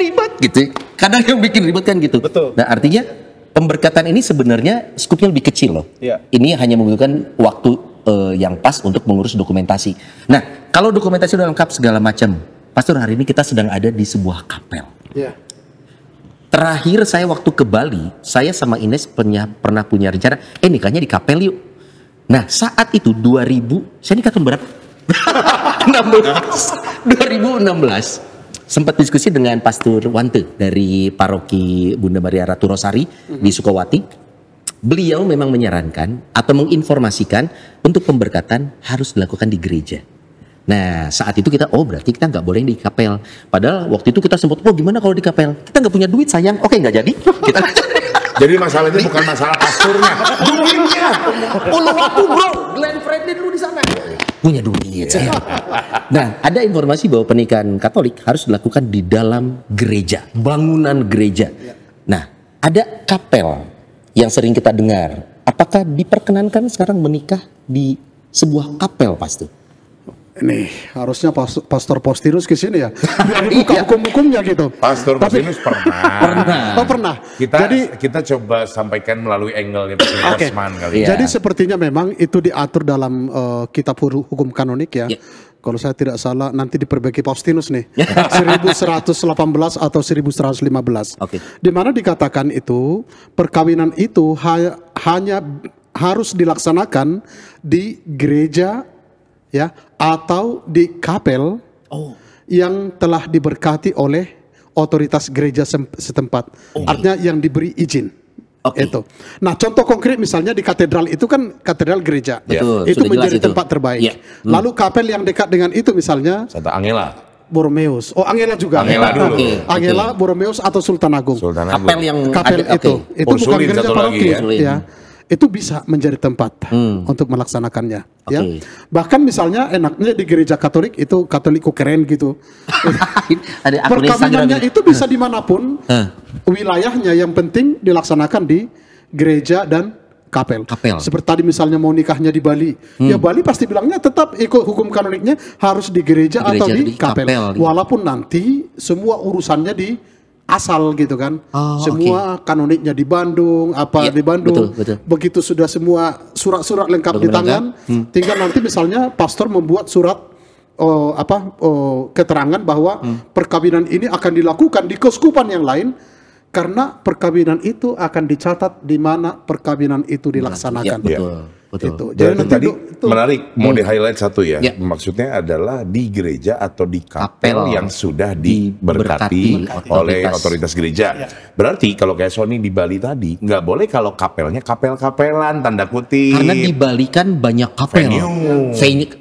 ribet gitu. Kadang yang bikin ribet kan gitu. Betul. Nah artinya pemberkatan ini sebenarnya skupnya lebih kecil loh. Iya. Ini hanya membutuhkan waktu yang pas untuk mengurus dokumentasi. Nah kalau dokumentasi udah lengkap segala macam, Pastor hari ini kita sedang ada di sebuah kapel. Iya. Terakhir saya waktu ke Bali, saya sama Ines pernah punya rencana, nikahnya di kapel yuk. Nah saat itu 2000, saya nikah tahun berapa? 2016 sempat diskusi dengan Pastor Wante dari paroki Bunda Maria Ratu Rosari di Sukawati. Beliau memang menyarankan atau menginformasikan untuk pemberkatan harus dilakukan di gereja. Nah saat itu kita berarti kita nggak boleh di kapel. Padahal waktu itu kita sempat gimana kalau di kapel? Kita nggak punya duit sayang. Oke nggak jadi. Kita Jadi masalahnya bukan masalah pasturnya, duitnya. Uluwatu bro, Glenn Fredly dulu di sana. Punya duit. Nah, ada informasi bahwa pernikahan Katolik harus dilakukan di dalam gereja, bangunan gereja. Nah, ada kapel yang sering kita dengar. Apakah diperkenankan sekarang menikah di sebuah kapel, Pastor? Ini harusnya Pastor Postinus ke sini ya. Biar dibuka hukum-hukumnya gitu. Pastor Postinus pernah. Pernah. Kita coba sampaikan melalui angle-nya Pastor Osman kali. Jadi sepertinya memang itu diatur dalam kitab hukum kanonik ya. Kalau saya tidak salah nanti diperbaiki Postinus nih. 1118 atau 1115. Di mana dikatakan itu perkawinan itu hanya harus dilaksanakan di gereja ya atau di kapel yang telah diberkati oleh otoritas gereja setempat. Artinya yang diberi izin. Itu. Nah, contoh konkret misalnya di katedral itu kan katedral gereja. Betul, itu menjadi itu tempat terbaik. Lalu kapel yang dekat dengan itu misalnya Santa Angela, Borromeus. Angela juga. Angela dulu. Angela, Borromeus atau Sultan Agung. Kapel yang kapel ada, itu bukan gereja paroki ya. Itu bisa menjadi tempat untuk melaksanakannya. Ya. Bahkan misalnya enaknya di gereja Katolik itu Katolikku keren gitu. Perkawinannya itu bisa dimanapun wilayahnya, yang penting dilaksanakan di gereja dan kapel. Seperti tadi misalnya mau nikahnya di Bali, ya Bali pasti bilangnya tetap ikut hukum kanoniknya harus di gereja atau di kapel. Walaupun nanti semua urusannya di asal gitu kan, semua kanoniknya di Bandung, di Bandung. Betul. Begitu sudah semua surat-surat lengkap di tangan, tinggal nanti misalnya pastor membuat surat keterangan bahwa perkawinan ini akan dilakukan di keuskupan yang lain, karena perkawinan itu akan dicatat di mana perkawinan itu dilaksanakan. betul. Itu. Jadi nanti tadi itu menarik, mau di-highlight satu ya. Ya. Maksudnya adalah di gereja atau di kapel Kapel. yang sudah diberkati oleh otoritas gereja. Berarti kalau kayak Sony di Bali tadi, nggak boleh kalau kapelnya kapel-kapelan, tanda kutip. Karena di Bali kan banyak kapel.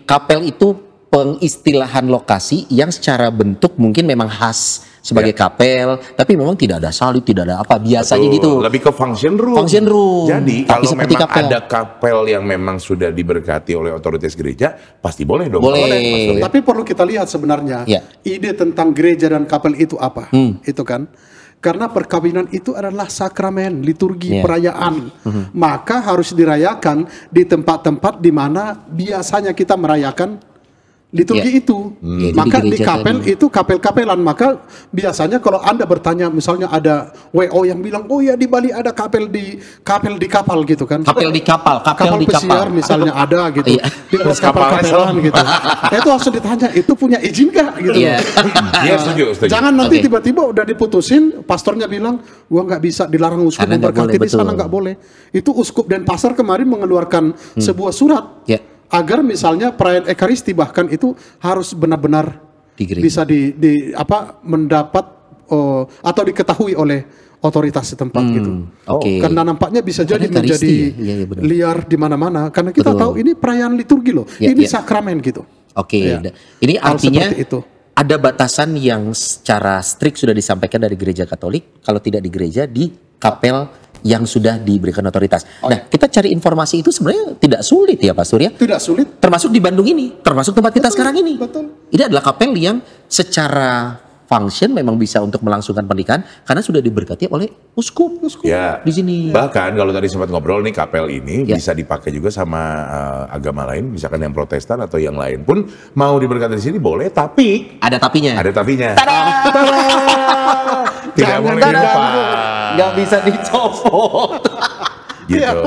Kapel itu pengistilahan lokasi yang secara bentuk mungkin memang khas sebagai kapel, tapi memang tidak ada salib, tidak ada apa, biasanya Betul. gitu. Lebih ke function room. Function room. Jadi Tapi kalau seperti memang kapel. ada kapel yang memang sudah diberkati oleh otoritas gereja, pasti boleh dong. Boleh. Mas Surya. Tapi perlu kita lihat sebenarnya Ya. ide tentang gereja dan kapel itu apa, itu kan? Karena perkawinan itu adalah sakramen, liturgi, Ya. perayaan. Maka harus dirayakan di tempat-tempat di mana biasanya kita merayakan liturgi Ya. itu. Yaitu Maka di di gereja kapel tadi. itu kapel-kapelan. Maka biasanya kalau Anda bertanya, misalnya ada WO yang bilang, oh ya di Bali ada kapel di kapal gitu kan. Kapel di kapal, kapel di pesiar kapal. misalnya ada gitu. Iya. Di kapal-kapelan gitu. Itu harus ditanya, itu punya izin nggak gitu. Iya. Iya, setuju. Jangan nanti Oke. tiba-tiba udah diputusin, pastornya bilang, gua nggak bisa, dilarang uskup Karena nggak memberkati boleh, di sana, betul. nggak boleh. Itu uskup dan pasar kemarin mengeluarkan sebuah surat Ya. agar misalnya perayaan Ekaristi bahkan itu harus benar-benar Di gereja. bisa mendapat atau diketahui oleh otoritas setempat gitu. Oke. Karena nampaknya bisa jadi Karena Ekaristi menjadi ya? Iya, iya, benar. liar di mana-mana. Karena kita Betul. tahu ini perayaan liturgi loh, Ya, ini ya. sakramen gitu. Oke, Ya. ini Hal artinya seperti itu. ada batasan yang secara strict sudah disampaikan dari gereja Katolik, kalau tidak di gereja, di kapel yang sudah diberikan otoritas. Nah, kita cari informasi itu sebenarnya tidak sulit ya Pak Surya, Tidak sulit. termasuk di Bandung ini, termasuk tempat kita sekarang ini. betul. Ini adalah kapel yang secara function memang bisa untuk melangsungkan pernikahan karena sudah diberkati oleh uskup. Ya. Di sini. Bahkan kalau tadi sempat ngobrol nih, kapel ini Ya. bisa dipakai juga sama agama lain, misalkan yang Protestan atau yang lain pun mau diberkati di sini boleh, tapi Ada tapinya. ada tapinya. Tidak Jangan boleh diganggu. dilepas. Nggak bisa dicopot. Gitu.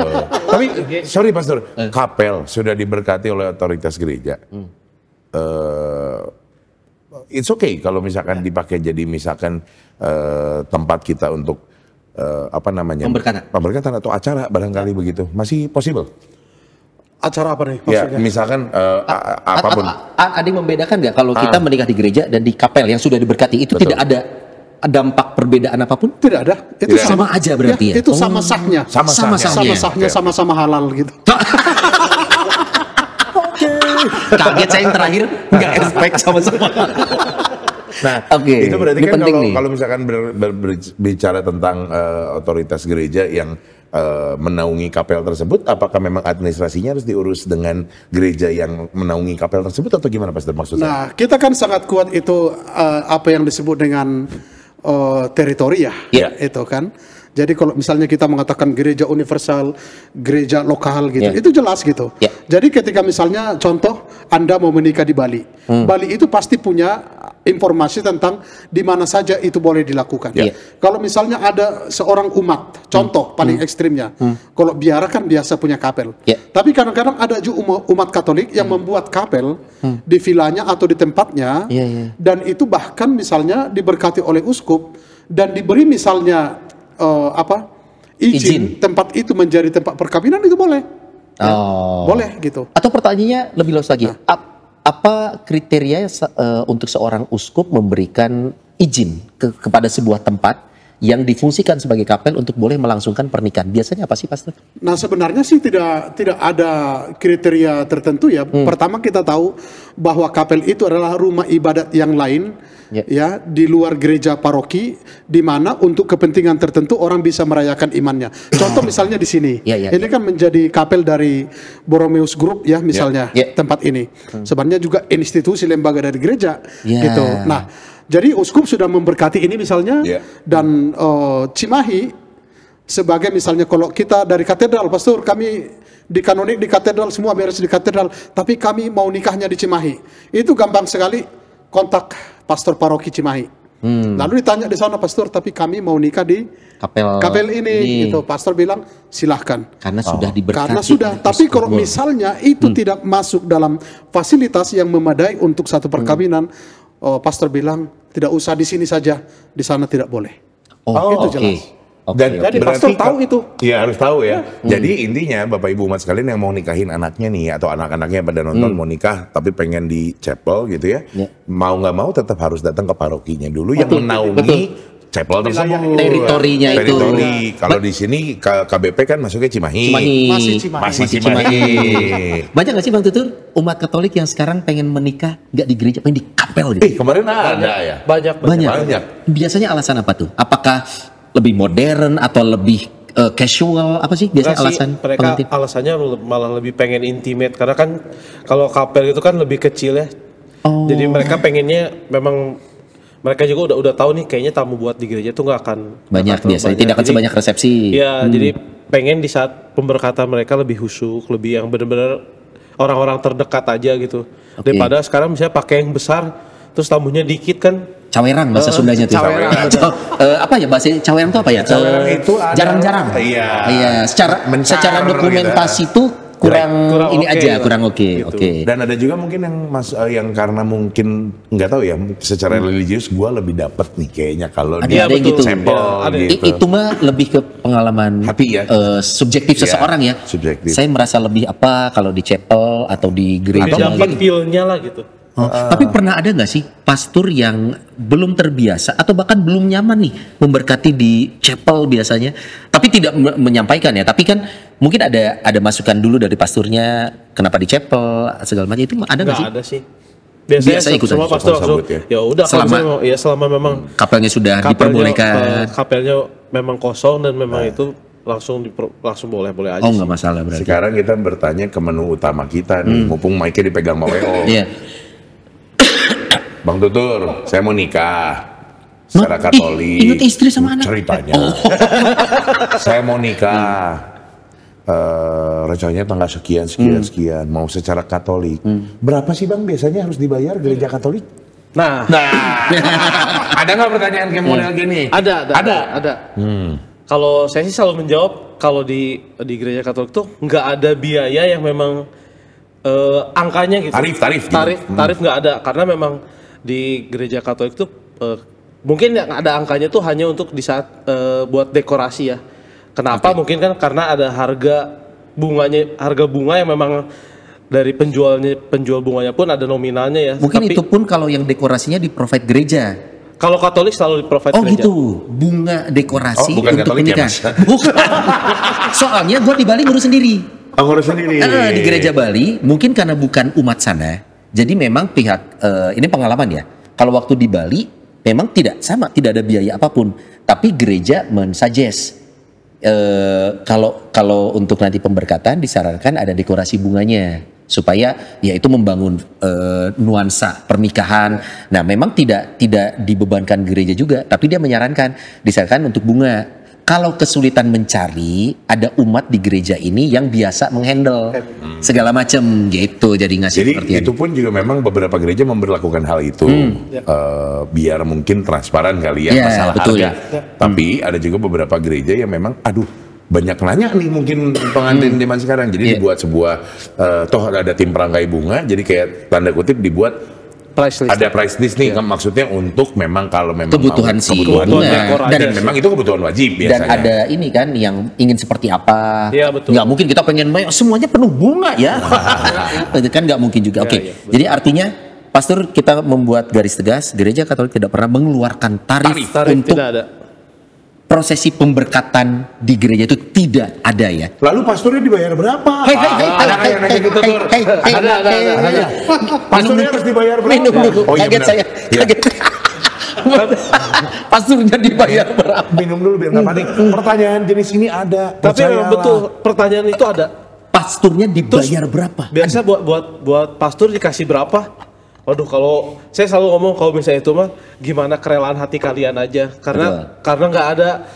Tapi sorry Pastor, kapel sudah diberkati oleh otoritas gereja. It's okay kalau misalkan dipakai jadi misalkan tempat kita untuk apa namanya? Pemberkatan atau acara barangkali begitu. Masih possible? Acara apa nih Ya, maksudnya? misalkan apapun. Ada yang membedakan nggak kalau kita menikah di gereja dan di kapel yang sudah diberkati itu Betul. tidak ada dampak perbedaan apapun? Tidak ada. Itu Tidak. Sama aja berarti ya? Itu sama sahnya. Sama Sama sahnya. sahnya. Sama sahnya, sama-sama halal gitu. Kaget saya yang terakhir nggak expect sama-sama. Nah, Oke, itu berarti ini kan penting nih. kalau misalkan berbicara tentang otoritas gereja yang menaungi kapel tersebut, apakah memang administrasinya harus diurus dengan gereja yang menaungi kapel tersebut atau gimana Pastor maksudnya? Nah, kita kan sangat kuat itu apa yang disebut dengan teritori ya, Ya. itu kan. Jadi kalau misalnya kita mengatakan gereja universal, gereja lokal gitu, Ya. itu jelas gitu. Ya. Jadi ketika misalnya contoh Anda mau menikah di Bali, Bali itu pasti punya informasi tentang di mana saja itu boleh dilakukan. Ya. Kalau misalnya ada seorang umat, contoh paling ekstrimnya, kalau biara kan biasa punya kapel. Ya. Tapi kadang-kadang ada juga umat Katolik yang membuat kapel di vilanya atau di tempatnya, Iya, iya. dan itu bahkan misalnya diberkati oleh uskup dan diberi misalnya izin tempat itu menjadi tempat perkawinan, itu boleh. Oh. Boleh gitu. Atau pertanyaannya lebih luas lagi, apa kriteria untuk seorang uskup memberikan izin kepada sebuah tempat yang difungsikan sebagai kapel untuk boleh melangsungkan pernikahan? Biasanya apa sih, Pastor? Nah, sebenarnya sih tidak ada kriteria tertentu ya. Pertama, kita tahu bahwa kapel itu adalah rumah ibadat yang lain ya di luar gereja paroki, di mana untuk kepentingan tertentu orang bisa merayakan imannya. Contoh misalnya di sini. Ini kan menjadi kapel dari Borromeus Group ya misalnya tempat ini. Sebenarnya juga institusi lembaga dari gereja gitu. Nah, jadi uskup sudah memberkati ini misalnya, dan Cimahi sebagai misalnya kalau kita dari katedral, Pastor, kami di kanonik di katedral, semua beres di katedral, tapi kami mau nikahnya di Cimahi. Itu gampang sekali, kontak pastor paroki Cimahi. Lalu ditanya di sana, Pastor, tapi kami mau nikah di kapel ini. Gitu. Pastor bilang silahkan. Karena sudah diberkati. Karena sudah. Tapi kalau misalnya itu tidak masuk dalam fasilitas yang memadai untuk satu perkawinan, pastor bilang tidak usah, di sini saja, di sana tidak boleh. Oh, itu jelas. Dan Jadi berarti pastor tahu itu. Iya harus tahu ya. Jadi intinya Bapak Ibu umat sekalian yang mau nikahin anaknya nih atau anak-anaknya yang pada nonton mau nikah tapi pengen di chapel gitu ya. Mau nggak mau tetap harus datang ke parokinya dulu yang menaungi chapel tersebut. Teritorinya itu. Teritori. Kalau di sini KBP kan masuknya Cimahi. Masih Cimahi. Banyak nggak sih Bang Tutur umat Katolik yang sekarang pengen menikah nggak di gereja, pengen di kapel gitu? Kemarin ada ya. Banyak. Banyak. Biasanya alasan apa tuh? Apakah lebih modern atau lebih casual? Apa sih biasanya Enggak sih, alasan mereka pengantin? alasannya malah lebih pengen intimate karena kan kalau kapel itu kan lebih kecil ya. Oh. Jadi mereka pengennya memang mereka juga udah tahu nih kayaknya tamu buat di gereja tuh nggak akan Banyak terlalu biasanya, banyak. tidak akan Jadi, sebanyak resepsi. Iya, jadi pengen di saat pemberkatan mereka lebih khusyuk, lebih yang benar-benar orang-orang terdekat aja gitu. Daripada sekarang misalnya pakai yang besar, terus tamunya dikit kan. Cawerang bahasa Sundanya tuh. Cawerang. Apa ya bahasa cawerang itu apa ya? Cawerang itu adalah- jarang-jarang. Iya. Iya, Mencar secara dokumentasi itu kurang ini oke aja, lah. kurang oke. Gitu. Oke. Dan ada juga mungkin yang karena mungkin nggak tahu ya secara religius gue lebih dapet nih kayaknya kalau Ada- dia ada yang gitu. sampel Ya, ada. gitu. Itu mah lebih ke pengalaman Hati ya. subjektif Iya, seseorang ya. subjektif. Saya merasa lebih apa kalau di chapel atau di Lebih gereja. dapat feel-nya lah gitu. Oh, tapi pernah ada nggak sih pastor yang belum terbiasa atau bahkan belum nyaman nih memberkati di chapel biasanya, tapi tidak menyampaikan ya, tapi kan mungkin ada masukan dulu dari pasturnya kenapa di chapel segala macam, itu ada nggak sih? Nggak ada sih. Biasanya Biasa ikutan. semua pastor langsung Sambut ya. ya udah selama memang Kapelnya sudah kapelnya, diperbolehkan. kapelnya memang kosong dan memang itu langsung boleh-boleh aja. Oh sih. nggak masalah berarti. Sekarang kita bertanya ke menu utama kita nih, mumpung mic-nya dipegang sama WO. Iya. Bang Tutur, saya mau nikah secara Katolik. Ingat istri sama anak. Ceritanya. Saya mau nikah. Rencananya tanggal sekian, mau secara Katolik. Berapa sih Bang biasanya harus dibayar gereja Katolik? Nah, Ada nggak pertanyaan kayak model gini? ada. Kalau saya sih selalu menjawab kalau di gereja Katolik tuh nggak ada biaya yang memang angkanya gitu. Tarif gitu. Tarif nggak ada karena memang di gereja Katolik tuh mungkin yang ada angkanya tuh hanya untuk di saat buat dekorasi ya. Kenapa? Mungkin kan karena ada harga bunga yang memang dari penjual bunganya pun ada nominalnya ya. Mungkin Tapi itu pun kalau yang dekorasinya di provide gereja. kalau Katolik selalu di provide Oh gereja. gitu, bunga dekorasi Oh, bukan untuk Katolik ya, pernikahan. Mas? Bukan. Soalnya gue di Bali ngurus sendiri. Ngurus sendiri. Di gereja Bali, mungkin karena bukan umat sana, jadi memang pihak ini pengalaman ya. Kalau waktu di Bali, memang tidak ada biaya apapun. Tapi gereja mensuggest kalau untuk nanti pemberkatan disarankan ada dekorasi bunganya supaya ya itu membangun nuansa pernikahan. Nah, memang tidak dibebankan gereja juga, tapi dia menyarankan disarankan untuk bunga. Kalau kesulitan mencari, ada umat di gereja ini yang biasa menghandle segala macam gitu, jadi ngasih Jadi pengertian. itu pun juga memang beberapa gereja memberlakukan hal itu biar mungkin transparan kali ya Ya, masalah betul. harga. Tapi ada juga beberapa gereja yang memang banyak nanya nih mungkin pengantin zaman sekarang. Jadi dibuat sebuah toh ada tim perangkai bunga, jadi kayak tanda kutip dibuat Price list. ada price list nih maksudnya untuk memang kalau memang Kebutuhan mau- si kebutuhan bunga. dekor aja. Dan Dan memang itu kebutuhan wajib Dan biasanya. ada ini kan yang ingin seperti apa. Iya, betul. Nggak mungkin kita pengen semuanya penuh bunga ya. Itu kan nggak mungkin juga. Oke. iya, betul. Jadi artinya Pastor kita membuat garis tegas, gereja Katolik tidak pernah mengeluarkan tarif Tarif untuk tidak ada. prosesi pemberkatan di gereja itu tidak ada ya. Lalu pastornya dibayar berapa? Hey, Ada nggak yang nanya gitu, Tur? Ada. Pastornya harus dibayar berapa? Minum dulu. Oh iya Kaget benar. saya. Iya. Kaget. Pasturnya dibayar berapa? Minum dulu biar nggak panik. Pertanyaan jenis ini ada. Tapi memang percayalah. betul pertanyaan itu ada. Pasturnya dibayar berapa? Biasa buat pastor dikasih berapa? Waduh, kalau saya selalu ngomong kalau misalnya itu mah gimana kerelaan hati kalian aja karena nggak ada,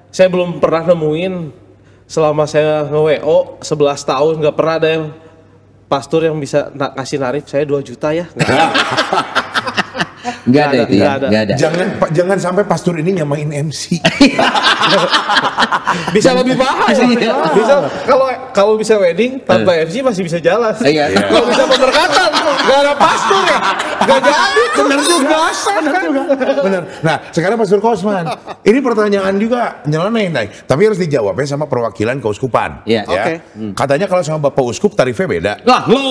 saya belum pernah nemuin selama saya nge-WO 11 tahun nggak pernah ada yang pastor yang bisa kasih narif saya 2 juta ya. Nggak ada. Nggak ada itu ya, nggak ada. Jangan sampai pastor ini nyamain MC. Bisa lebih mahal. Bisa kalau bisa wedding tanpa MC masih bisa jalan. Iya. Kalau bisa pemberkatan nggak ada pastor ya, nggak jadi. Benar juga. Benar. Nah, sekarang Pastor Kosman, ini pertanyaan juga nyeleneh, tapi harus dijawabnya sama perwakilan keuskupan. Iya. Ya. Oke. Katanya kalau sama Bapak Uskup tarifnya beda. Nah lo.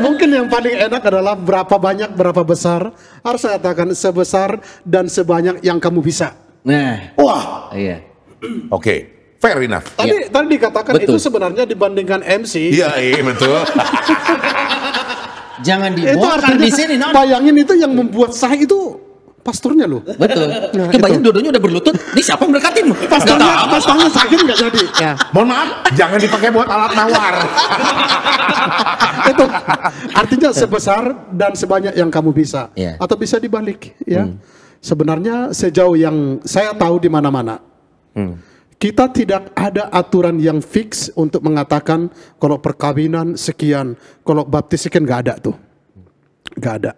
Mungkin yang paling enak adalah berapa banyak, berapa besar. Harus saya katakan sebesar dan sebanyak yang kamu bisa. Nah, Wah, iya. oke, fair enough. Tadi dikatakan Betul. itu sebenarnya dibandingkan MC. Iya, betul. Jangan Itu dibongkar artinya di sini, non. bayangin itu yang membuat sah itu pastornya loh. Betul. Nah, Kebanyakan dua-duanya udah berlutut. Ini siapa yang berkatin? Pastornya sakit nggak jadi. Ya. Mohon maaf, jangan dipakai buat alat nawar. Itu artinya sebesar dan sebanyak yang kamu bisa. Iya. Atau bisa dibalik ya. Sebenarnya sejauh yang saya tahu di mana-mana. Kita tidak ada aturan yang fix untuk mengatakan kalau perkawinan sekian, kalau baptis sekian, nggak ada tuh, nggak ada.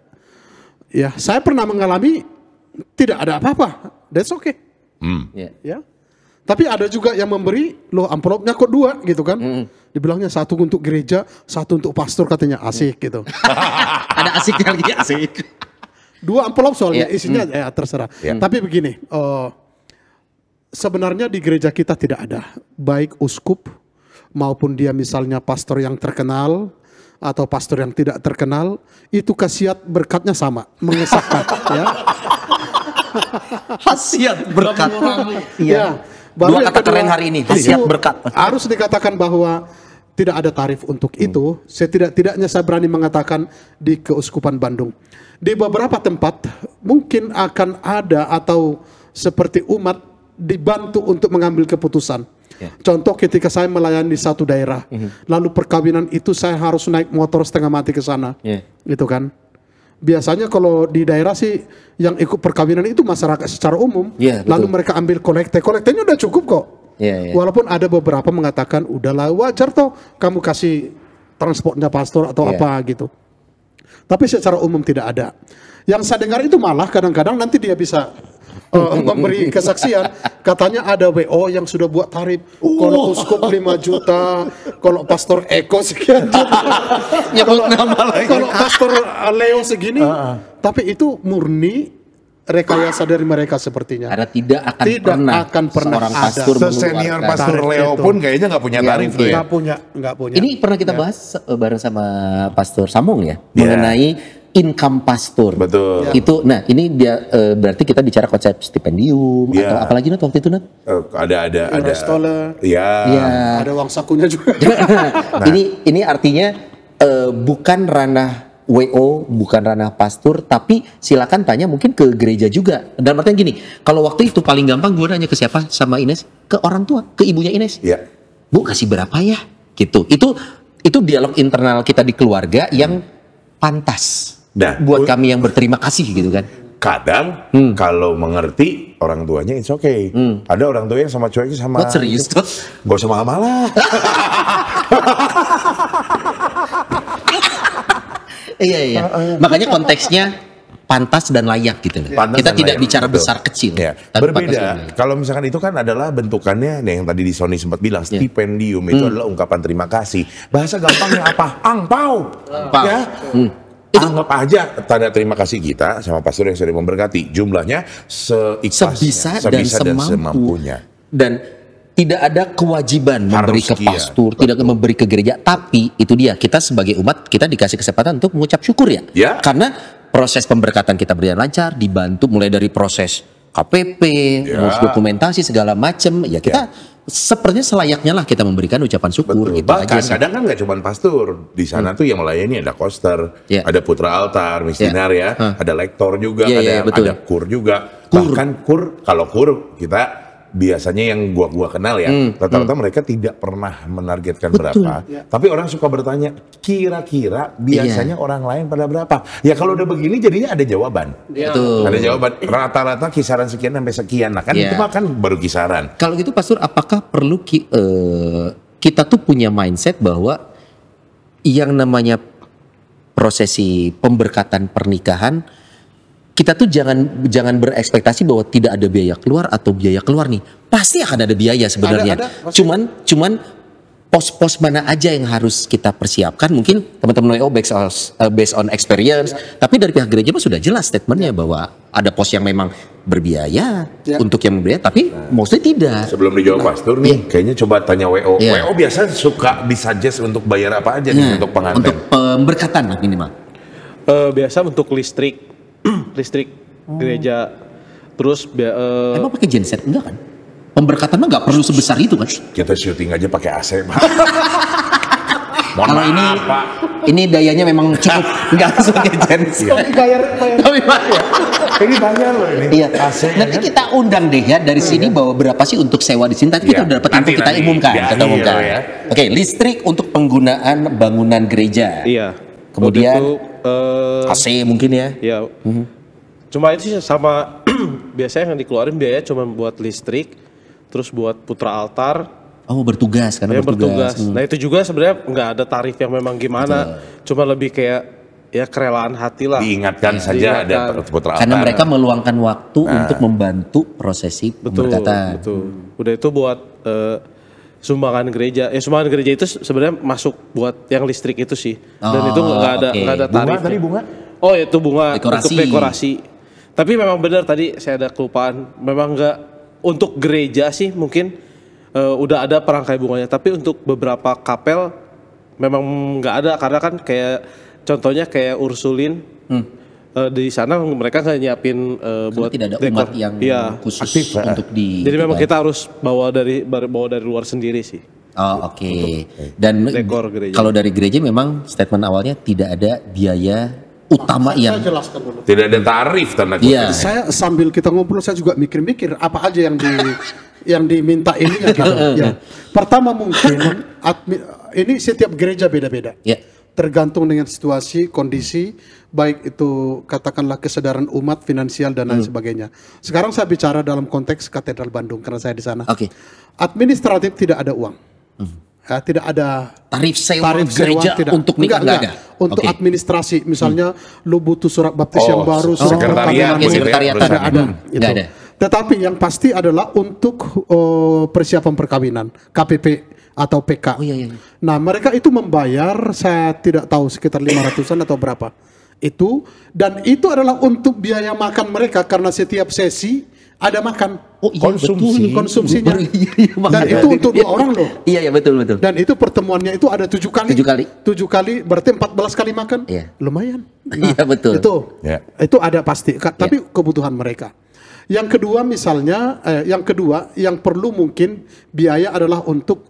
Ya, saya pernah mengalami tidak ada apa-apa, that's okay. Ya. Ya, tapi ada juga yang memberi, loh amplopnya kok dua gitu kan? Dibilangnya satu untuk gereja, satu untuk pastor katanya asik gitu. Ada asiknya lagi asik. Dua amplop soalnya Iya. isinya ya terserah. Iya. Tapi begini. Sebenarnya di gereja kita tidak ada, baik uskup maupun dia misalnya pastor yang terkenal atau pastor yang tidak terkenal, itu khasiat berkatnya sama, mengesahkan. Ya. Khasiat berkat. Iya. Dua yang kata keren hari ini, khasiat itu berkat. Harus dikatakan bahwa tidak ada tarif untuk itu. Setidak-tidaknya saya berani mengatakan di Keuskupan Bandung. Di beberapa tempat mungkin akan ada atau seperti umat dibantu untuk mengambil keputusan. Contoh ketika saya melayani di satu daerah, lalu perkawinan itu saya harus naik motor setengah mati ke sana, gitu kan. Biasanya kalau di daerah sih yang ikut perkawinan itu masyarakat secara umum, lalu mereka ambil kolektenya udah cukup kok. Walaupun ada beberapa mengatakan udahlah wajar toh kamu kasih transportnya pastor atau apa gitu. Tapi secara umum tidak ada. Yang saya dengar itu malah kadang-kadang nanti dia bisa memberi kesaksian, katanya ada WO yang sudah buat tarif, kalau uskup 5 juta, kalau pastor Eko sekian juta, kalau pastor Leo segini, tapi itu murni rekayasa dari mereka sepertinya. Karena tidak akan pernah ada. pastor Senior pastor Leo pun kayaknya nggak punya tarif tuh ya. Nggak punya. Ini pernah kita bahas bareng sama Pastor Samung ya, mengenai income pastor. Betul. Itu, nah ini dia berarti kita bicara konsep stipendium atau apalagi Nat waktu itu Nat? Ada stoler. Ya. Ada uang sakunya juga. Ini artinya bukan ranah WO, bukan ranah pastor, tapi silakan tanya mungkin ke gereja juga. Dan artinya gini, kalau waktu itu paling gampang gue nanya ke siapa sama Ines, ke orang tua, ke ibunya Ines. Iya. Bu kasih berapa ya? Gitu. Itu dialog internal kita di keluarga yang pantas. Nah, buat kami yang berterima kasih gitu kan. Kadang kalau mengerti orang tuanya it's okay. Ada orang tua yang sama cueknya sama. Buat serius tuh. Gak usah mahal lah. Iya. Makanya konteksnya pantas dan layak gitu. Kita tidak bicara besar kecil. Ya. Tapi Berbeda. Kalau misalkan itu kan adalah bentukannya yang tadi di Sony sempat bilang stipendium itu adalah ungkapan terima kasih. Bahasa gampangnya apa? Angpau. Ya. Anggap aja tanda terima kasih kita sama pastor yang sudah memberkati. Jumlahnya sebisa dan semampunya. Dan tidak ada kewajiban memberi ke pastor, tidak memberi ke gereja. Tapi itu dia, kita sebagai umat kita dikasih kesempatan untuk mengucap syukur ya. Karena proses pemberkatan kita berjalan lancar, dibantu mulai dari proses KPP, ngurus dokumentasi segala macam. Ya kita sepertinya selayaknya lah kita memberikan ucapan syukur. Betul. Gitu Bahkan aja kadang kan nggak cuma pastor di sana tuh yang melayani ada koster, ada putra altar, misioner ada lektor juga, ada kur juga. Bahkan kalau kur kita biasanya yang gua kenal ya, rata-rata mereka tidak pernah menargetkan berapa. Tapi orang suka bertanya, kira-kira biasanya orang lain pada berapa? Ya kalau udah begini jadinya ada jawaban. Ada jawaban. Rata-rata kisaran sekian sampai sekian. Nah kan itu kan baru kisaran. Kalau gitu pastor, apakah perlu kita tuh punya mindset bahwa yang namanya prosesi pemberkatan pernikahan, kita tuh jangan berekspektasi bahwa tidak ada biaya keluar atau biaya keluar nih. Pasti akan ada biaya sebenarnya. Ada, Cuman pos-pos mana aja yang harus kita persiapkan? Mungkin teman-teman WO based on experience, tapi dari pihak gereja mah sudah jelas statementnya bahwa ada pos yang memang berbiaya untuk yang berbiaya, tapi mostly tidak. Sebelum dijawab pastor nih, kayaknya coba tanya WO. WO biasa suka disuggest untuk bayar apa aja nih untuk pengantin? Untuk pemberkatan lah minimal. Biasa untuk listrik gereja, terus Emang pakai genset enggak kan? Pemberkatan mah nggak perlu sebesar itu kan? Kita syuting aja pakai AC, Pak. Kalau ini dayanya memang cukup, nggak langsung kayak genset. bayar. Tapi bayar. Ini banyak loh ini. Iya. Nanti kita undang deh ya dari sini bahwa berapa sih untuk sewa di sini. Tadi kita udah dapat info, kita umumkan. Oke, listrik untuk penggunaan bangunan gereja. Iya. Kemudian itu, AC mungkin ya. Iya. Cuma itu sih sama biasanya yang dikeluarin biaya cuma buat listrik, terus buat putra altar. Oh, bertugas karena bertugas. Nah itu juga sebenarnya nggak ada tarif yang memang gimana. Cuma lebih kayak ya kerelaan hati lah. Diingatkan saja ada putra altar. Karena mereka meluangkan waktu untuk membantu prosesi pemberkatan. Betul. Udah itu buat sumbangan gereja. Sumbangan gereja itu sebenarnya masuk buat yang listrik itu sih. Dan itu nggak ada tarif. Bunga tadi bunga? Oh itu bunga Dekorasi. untuk dekorasi. Tapi memang benar tadi saya ada kelupaan. Memang nggak untuk gereja sih mungkin udah ada perangkai bunganya. Tapi untuk beberapa kapel memang nggak ada karena kan kayak contohnya kayak Ursulin. Di sana mereka nggak nyiapin buat tidak ada dekor. umat yang khusus aktif, untuk di. Jadi memang kita harus bawa dari luar sendiri sih. Oh oke. Dan dekor gereja. kalau dari gereja memang statement awalnya tidak ada biaya utama yang. Saya jelaskan dulu. Tidak ada tarif tanda kutip. Iya. Saya sambil kita ngobrol saya juga mikir-mikir apa aja yang yang diminta ini gitu. Ya. Pertama mungkin ini setiap gereja beda-beda. Ya. Tergantung dengan situasi, kondisi, baik itu katakanlah kesadaran umat, finansial dan lain sebagainya. Sekarang saya bicara dalam konteks Katedral Bandung karena saya di sana. Oke. Administratif tidak ada uang. Tidak ada Tarif sewa gereja tidak. untuk nikah nggak ada. Untuk administrasi, misalnya lu butuh surat baptis yang baru, surat sekretariat, perkawinan, sekretariat tidak ada. Nggak ada. Tetapi yang pasti adalah untuk persiapan perkawinan, KPP atau PK. Oh iya. Nah mereka itu membayar, saya tidak tahu sekitar 500-an atau berapa. Itu, dan itu adalah untuk biaya makan mereka karena setiap sesi ada makan. Oh iya betul. Konsumsinya. Iya, Dan itu untuk 2 orang loh. Iya betul. Dan itu pertemuannya itu ada 7 kali. 7 kali. 7 kali berarti 14 kali makan. Iya. Lumayan. Iya betul. Itu ada pasti. Tapi kebutuhan mereka. Yang kedua misalnya, yang perlu mungkin biaya adalah untuk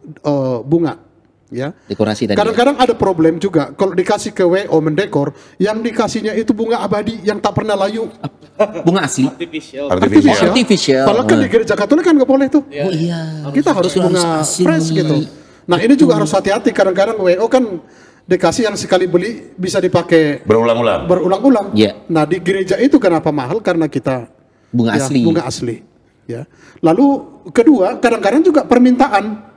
bunga. Ya. Dekorasi tadi. Kadang-kadang ada problem juga. Kalau dikasih ke WO mendekor, yang dikasihnya itu bunga abadi yang tak pernah layu. Bunga asli. Artificial. Padahal kan di gereja Katolik kan nggak boleh tuh. Oh iya. Kita harus bunga fresh gitu. Nah ini juga harus hati-hati. Kadang-kadang WO kan dikasih yang sekali beli bisa dipakai berulang-ulang. Iya. Nah di gereja itu kenapa mahal? Karena kita bunga asli. Bunga asli. Ya. Lalu kedua, kadang-kadang juga permintaan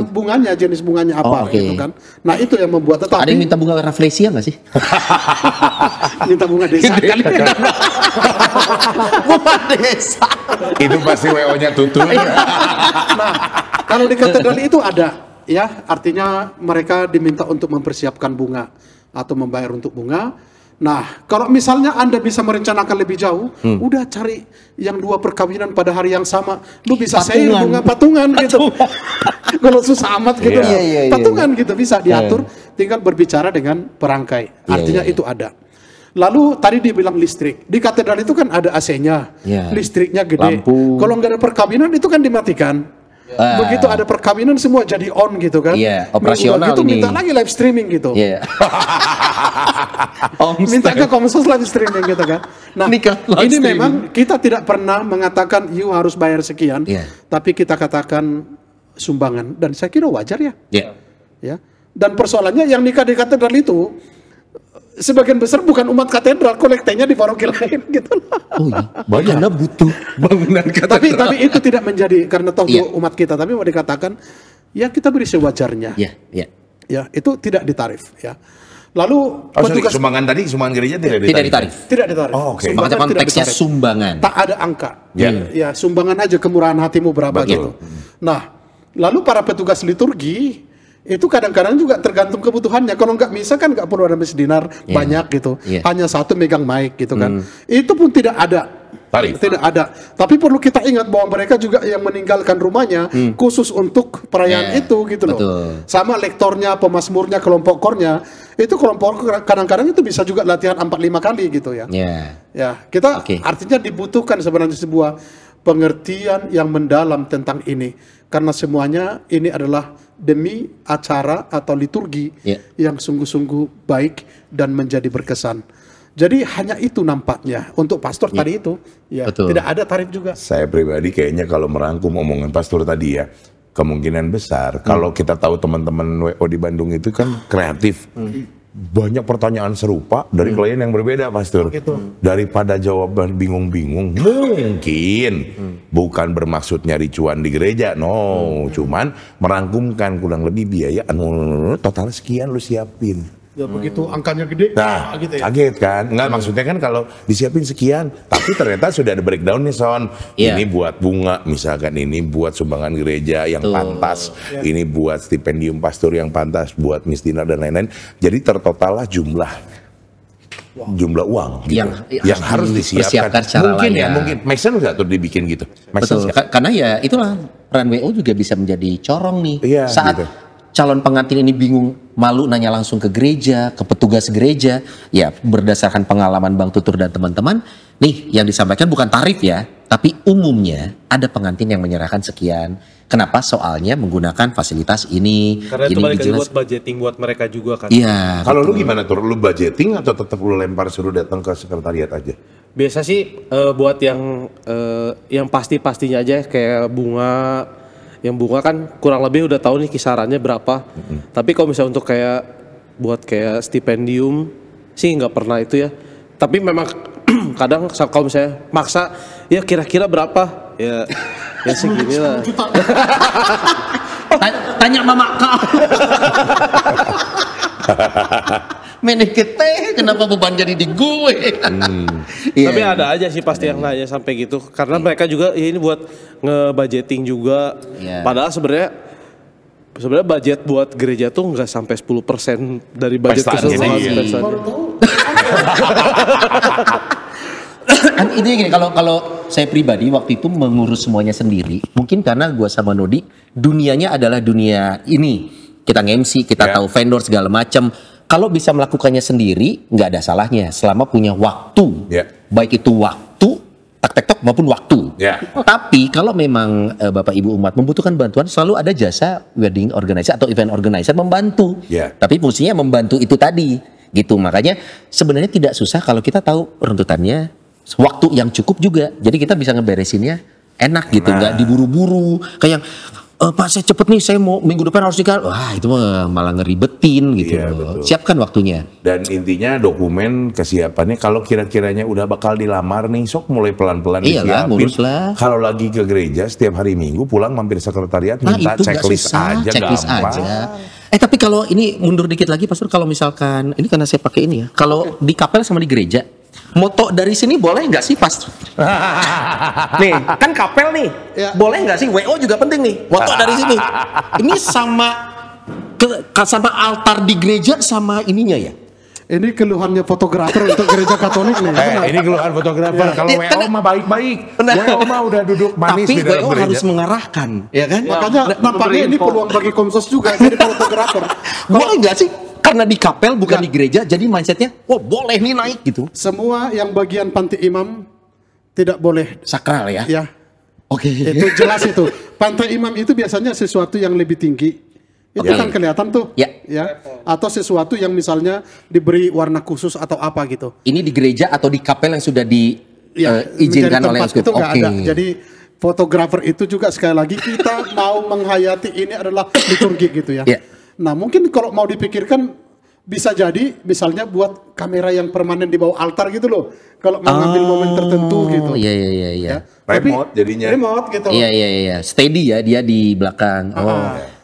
bunganya, jenis bunganya apa gitu kan. Nah itu yang membuat. Tetapi ada yang minta bunga rafflesia nggak sih? minta bunga desa kali. Bunga desa. Itu pasti WO-nya tutup. Nah kalau di katedral itu ada, ya artinya mereka diminta untuk mempersiapkan bunga atau membayar untuk bunga. Nah, kalau misalnya Anda bisa merencanakan lebih jauh, udah cari yang 2 perkawinan pada hari yang sama. Lu bisa share bunga patungan gitu. Kalau susah amat gitu. Patungan gitu bisa diatur, tinggal berbicara dengan perangkai. Artinya itu ada. Lalu tadi dibilang listrik. Di katedral itu kan ada AC-nya, listriknya gede. Kalau nggak ada perkawinan itu kan dimatikan. Begitu ada perkawinan semua jadi on gitu kan. Iya, operasional gitu, ini. minta lagi live streaming gitu. Iya. Minta ke Komsos live streaming gitu kan. Nah, ini memang kita tidak pernah mengatakan you harus bayar sekian, tapi kita katakan sumbangan dan saya kira wajar ya. Ya. Dan persoalannya yang nikah di katedral itu sebagian besar bukan umat katedral, kolektenya di paroki lain gitu. Oh iya, banyak. Karena butuh bangunan katedral. Tapi itu tidak menjadi karena toh umat kita, tapi mau dikatakan ya kita beri sewajarnya. Iya. Ya, itu tidak ditarif ya. Lalu sumbangan gereja tidak ditarik. Tidak ditarik. Oh, oke. Makanya konteksnya sumbangan. Tak ada angka. Ya. Ya, sumbangan aja kemurahan hatimu berapa gitu. Nah, lalu para petugas liturgi itu kadang-kadang juga tergantung kebutuhannya. Kalau nggak misa kan nggak perlu ada misdinar banyak gitu. Hanya satu megang mic gitu kan. Itu pun tidak ada. Tarif. Tidak ada. Tapi perlu kita ingat bahwa mereka juga yang meninggalkan rumahnya khusus untuk perayaan itu gitu loh. Betul. Sama lektornya, pemazmurnya, kelompok kornya. Itu kelompok kadang-kadang itu bisa juga latihan 4-5 kali gitu ya. Ya, kita artinya dibutuhkan sebenarnya sebuah pengertian yang mendalam tentang ini. Karena semuanya ini adalah demi acara atau liturgi yang sungguh-sungguh baik dan menjadi berkesan. Jadi hanya itu nampaknya untuk pastor tadi itu, ya tidak ada tarif juga. Saya pribadi kayaknya kalau merangkum omongan pastor tadi ya, kemungkinan besar kalau kita tahu teman-teman WO di Bandung itu kan kreatif. Banyak pertanyaan serupa dari klien yang berbeda, pastor. Daripada jawaban bingung-bingung, mungkin bukan bermaksud nyari cuan di gereja, cuman merangkumkan kurang lebih biaya, total sekian lu siapin. Ya begitu angkanya gede, nah gitu ya. Kaget kan? Enggak, maksudnya kan kalau disiapin sekian, tapi ternyata sudah ada breakdown nih Son. Ini buat bunga misalkan, ini buat sumbangan gereja yang pantas, ini buat stipendium pastor yang pantas, buat misdinar dan lain-lain. Jadi tertotal lah jumlah uang gitu, yang harus disiapkan secara mungkin layak. Mungkin make sense nggak tuh dibikin gitu? Betul, karena ya itulah peran WO juga bisa menjadi corong nih saat calon pengantin ini bingung, malu nanya langsung ke gereja, ke petugas gereja. Ya berdasarkan pengalaman Bang Tutur dan teman-teman, nih yang disampaikan bukan tarif ya, tapi umumnya ada pengantin yang menyerahkan sekian. Kenapa? Soalnya menggunakan fasilitas ini. Karena itu balik lagi buat budgeting buat mereka juga kan. Iya. Kalau lu gimana Tur? Lu budgeting atau tetap lu lempar suruh datang ke sekretariat aja? Biasa sih buat yang pasti-pastinya aja kayak bunga. Yang bunga kan kurang lebih udah tahu nih kisarannya berapa. Tapi kalau misalnya untuk buat stipendium sih nggak pernah itu ya. Tapi memang kadang kalau misalnya maksa ya kira-kira berapa ya segini lah. Tanya mama kau. Menekete kenapa beban jadi di gue? Tapi ada aja sih pasti yang nanya sampai gitu. Karena mereka juga ini buat nge-budgeting juga. Padahal sebenarnya budget buat gereja tuh nggak sampai 10% dari budget keseluruhan. Kan ini gini, kalau saya pribadi waktu itu mengurus semuanya sendiri, mungkin karena gue sama Nodi dunianya adalah dunia ini, kita nge-MC, kita tahu vendor segala macam. Kalau bisa melakukannya sendiri nggak ada salahnya selama punya waktu, baik itu waktu tek-tek maupun waktu. Tapi kalau memang Bapak Ibu umat membutuhkan bantuan, selalu ada jasa wedding organizer atau event organizer membantu. Tapi fungsinya membantu itu tadi, gitu. Makanya sebenarnya tidak susah kalau kita tahu runtutannya, waktu yang cukup juga. Jadi kita bisa ngeberesinnya enak gitu, nggak diburu-buru. Kayak Pak saya cepet nih, saya mau minggu depan harus nikah. Wah itu malah ngeribetin gitu. Siapkan waktunya. Dan intinya dokumen kesiapannya kalau kira-kiranya udah bakal dilamar nih, sok mulai pelan-pelan disiapin. Kalau lagi ke gereja setiap hari Minggu pulang mampir sekretariat minta checklist aja, gampang. Tapi kalau ini mundur dikit lagi Pastor, kalau misalkan ini karena saya pakai ini ya, kalau di kapel sama di gereja, moto dari sini boleh nggak sih Pastor? Nih kan kapel nih, boleh nggak sih? WO juga penting nih, moto dari sini. Ini sama altar di gereja sama ininya ya? Ini keluhannya fotografer untuk gereja Katolik nih. Ini keluhan fotografer. Kalau WO mah baik-baik. WO mah udah duduk manis di dalam gereja. Tapi WO harus mengarahkan, ya kan? Makanya nampaknya ini peluang bagi Komsos juga jadi fotografer. Boleh nggak sih? Karena di kapel bukan di gereja, jadi mindsetnya, wah boleh nih naik gitu. Semua yang bagian panti imam tidak boleh sakral ya. Ya. Oke. Itu jelas itu. Panti imam itu biasanya sesuatu yang lebih tinggi. Itu kan kelihatan tuh. Ya. Atau sesuatu yang misalnya diberi warna khusus atau apa gitu. Ini di gereja atau di kapel yang sudah diizinkan oleh itu nggak ada. Jadi fotografer itu juga sekali lagi kita mau menghayati ini adalah liturgi gitu ya. Nah mungkin kalau mau dipikirkan bisa jadi misalnya buat kamera yang permanen di bawah altar gitu loh. Kalau mengambil momen tertentu gitu. Iya. Remote jadinya. Remote gitu. Iya. Steady ya dia di belakang.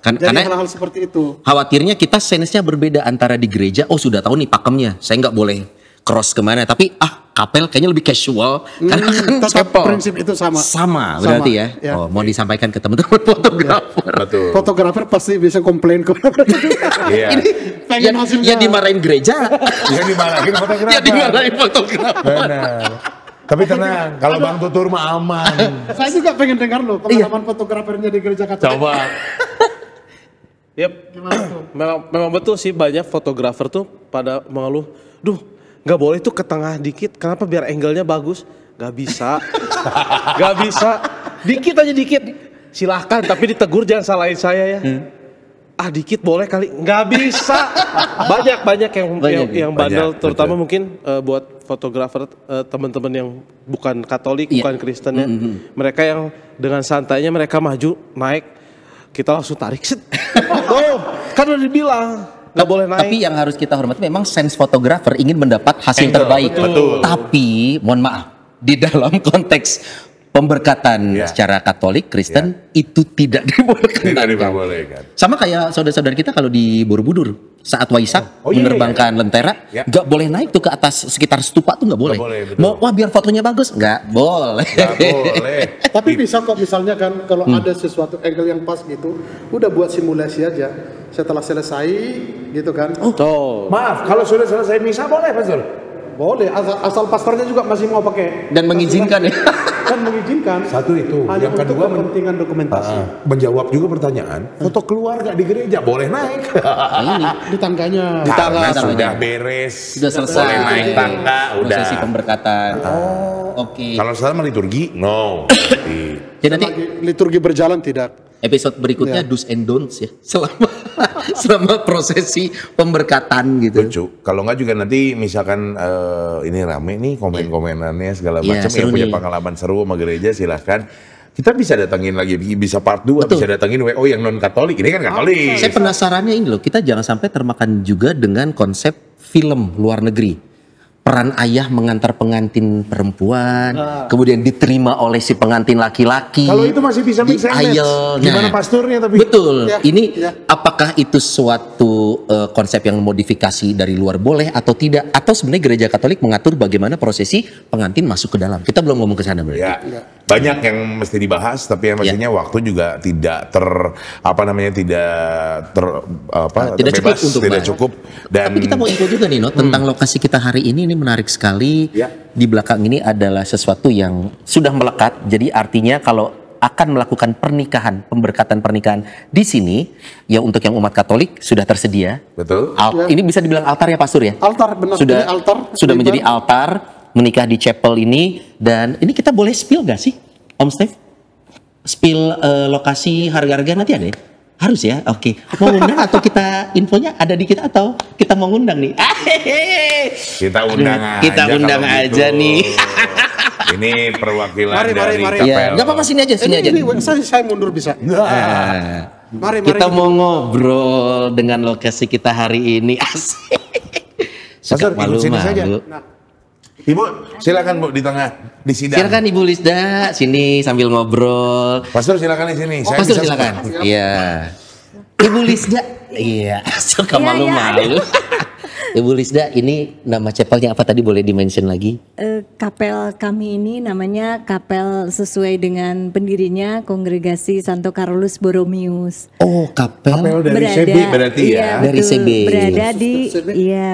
Jadi karena hal-hal seperti itu. khawatirnya kita sense-nya berbeda antara di gereja, oh sudah tahu nih pakemnya, saya nggak boleh cross kemana, tapi kapel kayaknya lebih casual karena kan Tetap chapel. prinsip itu sama. Sama berarti ya. Ya. Oh, mau disampaikan ke teman-teman fotografer. Betul. Fotografer pasti bisa komplain ke Iya. Ini pengen hasilnya. Ya dimarahin gereja. Yang dimarahin fotografer. Ya dimarahin fotografer. Benar. Tapi tenang, kalau Bang Tutur mah aman. Saya juga pengen dengar loh pengalaman fotografernya di gereja Katolik. Coba. Yep. Memang betul sih, banyak fotografer tuh pada mengeluh, duh nggak boleh tuh ke tengah dikit, kenapa biar angle-nya bagus? Nggak bisa, nggak bisa, dikit aja dikit, silahkan tapi ditegur jangan salahin saya ya. Dikit boleh kali, nggak bisa. Banyak yang bandel, Banyak, terutama betul. mungkin buat fotografer teman-teman yang bukan Katolik, bukan Kristen ya. Mereka yang dengan santainya mereka maju naik, kita langsung tarik. Oh, kan udah dibilang nggak boleh naik. Tapi yang harus kita hormati memang sense fotografer ingin mendapat hasil Angle, terbaik. betul. Tapi mohon maaf, di dalam konteks pemberkatan secara Katolik Kristen itu tidak dibolehkan. Tidak diperbolehkan. Sama kayak saudara-saudara kita kalau di Borobudur saat Waisak menerbangkan lentera, nggak boleh naik tuh ke atas sekitar stupa tuh nggak boleh. Nggak boleh, betul. Mau wah biar fotonya bagus, nggak boleh. Nggak boleh. Tapi bisa kok misalnya kan kalau ada sesuatu angle yang pas gitu, udah buat simulasi aja. Setelah selesai gitu kan. Tuh. Maaf, kalau sudah selesai misa boleh, Pastor? Boleh, asal pastornya juga masih mau pakai. Dan mengizinkan ya. Kan mengizinkan. Satu itu. Hanya Yang untuk kedua kepentingan dokumentasi. menjawab juga pertanyaan, foto keluarga di gereja boleh naik? Di tangganya. Karena Di sudah tangganya. beres. Sudah selesai. Boleh naik tangga, udah. Prosesi pemberkatan. Oke. Kalau selama liturgi, no. Jadi nanti Lagi liturgi berjalan tidak. episode berikutnya do's and don'ts ya selama prosesi pemberkatan gitu. Lucu. Kalau nggak juga nanti misalkan ini rame nih komen-komenannya segala Iya, macam seru yang punya nih. pengalaman seru sama gereja silahkan. Kita bisa datangin lagi, bisa part 2, Betul. bisa datangin WO yang non Katolik. Ini kan Katolik. Saya penasarannya ini loh, kita jangan sampai termakan juga dengan konsep film luar negeri. Peran ayah mengantar pengantin perempuan, kemudian diterima oleh si pengantin laki-laki. Kalau itu masih bisa mix and match. Nah, Gimana pasturnya tapi? Betul. Ya, Ini ya. apakah itu suatu konsep yang modifikasi dari luar boleh atau tidak? Atau sebenarnya gereja Katolik mengatur bagaimana prosesi pengantin masuk ke dalam? Kita belum ngomong ke sana berarti. Ya, banyak yang mesti dibahas, tapi yang mestinya waktu juga tidak Tidak cukup terbebas, untuk tidak bahas. cukup. Dan Tapi kita mau info juga nih, tentang lokasi kita hari ini menarik sekali. Ya. Di belakang ini adalah sesuatu yang sudah melekat. Jadi artinya kalau akan melakukan pemberkatan pernikahan di sini, ya untuk yang umat Katolik sudah tersedia. betul. Ini bisa dibilang altar ya, Pastor ya? Altar benar. Sudah Ini altar. sudah menjadi altar menikah di chapel ini, dan ini kita boleh spill gak sih, Om Steve? Spill lokasi, harga-harga nanti ada ya? Harus ya, oke. Mau ngundang atau kita infonya ada di kita atau kita mau ngundang nih? Kita undang aja. Kita undang kalau aja gitu. nih. Ini perwakilan Mari, dari mari. KPL. Ya, nggak apa-apa, sini aja, sini aja. Saya mundur bisa. Mari. Kita mau ngobrol dengan lokasi kita hari ini. Asik. Pastor, ikut sini saja. Nah, Ibu, silakan Bu di tengah, di sidang. Silakan Ibu Lisda, sini sambil ngobrol. Pastor silakan di sini. Saya Pastor bisa silakan. Iya. Ibu Lisda. Iya, suka malu-malu. Ibu Lisda, ini nama chapelnya apa tadi, boleh di-mention lagi? Kapel kami ini namanya kapel sesuai dengan pendirinya Kongregasi Santo Carolus Borromeus. Oh, kapel dari CB berarti ya. Iya, Dari betul. CB.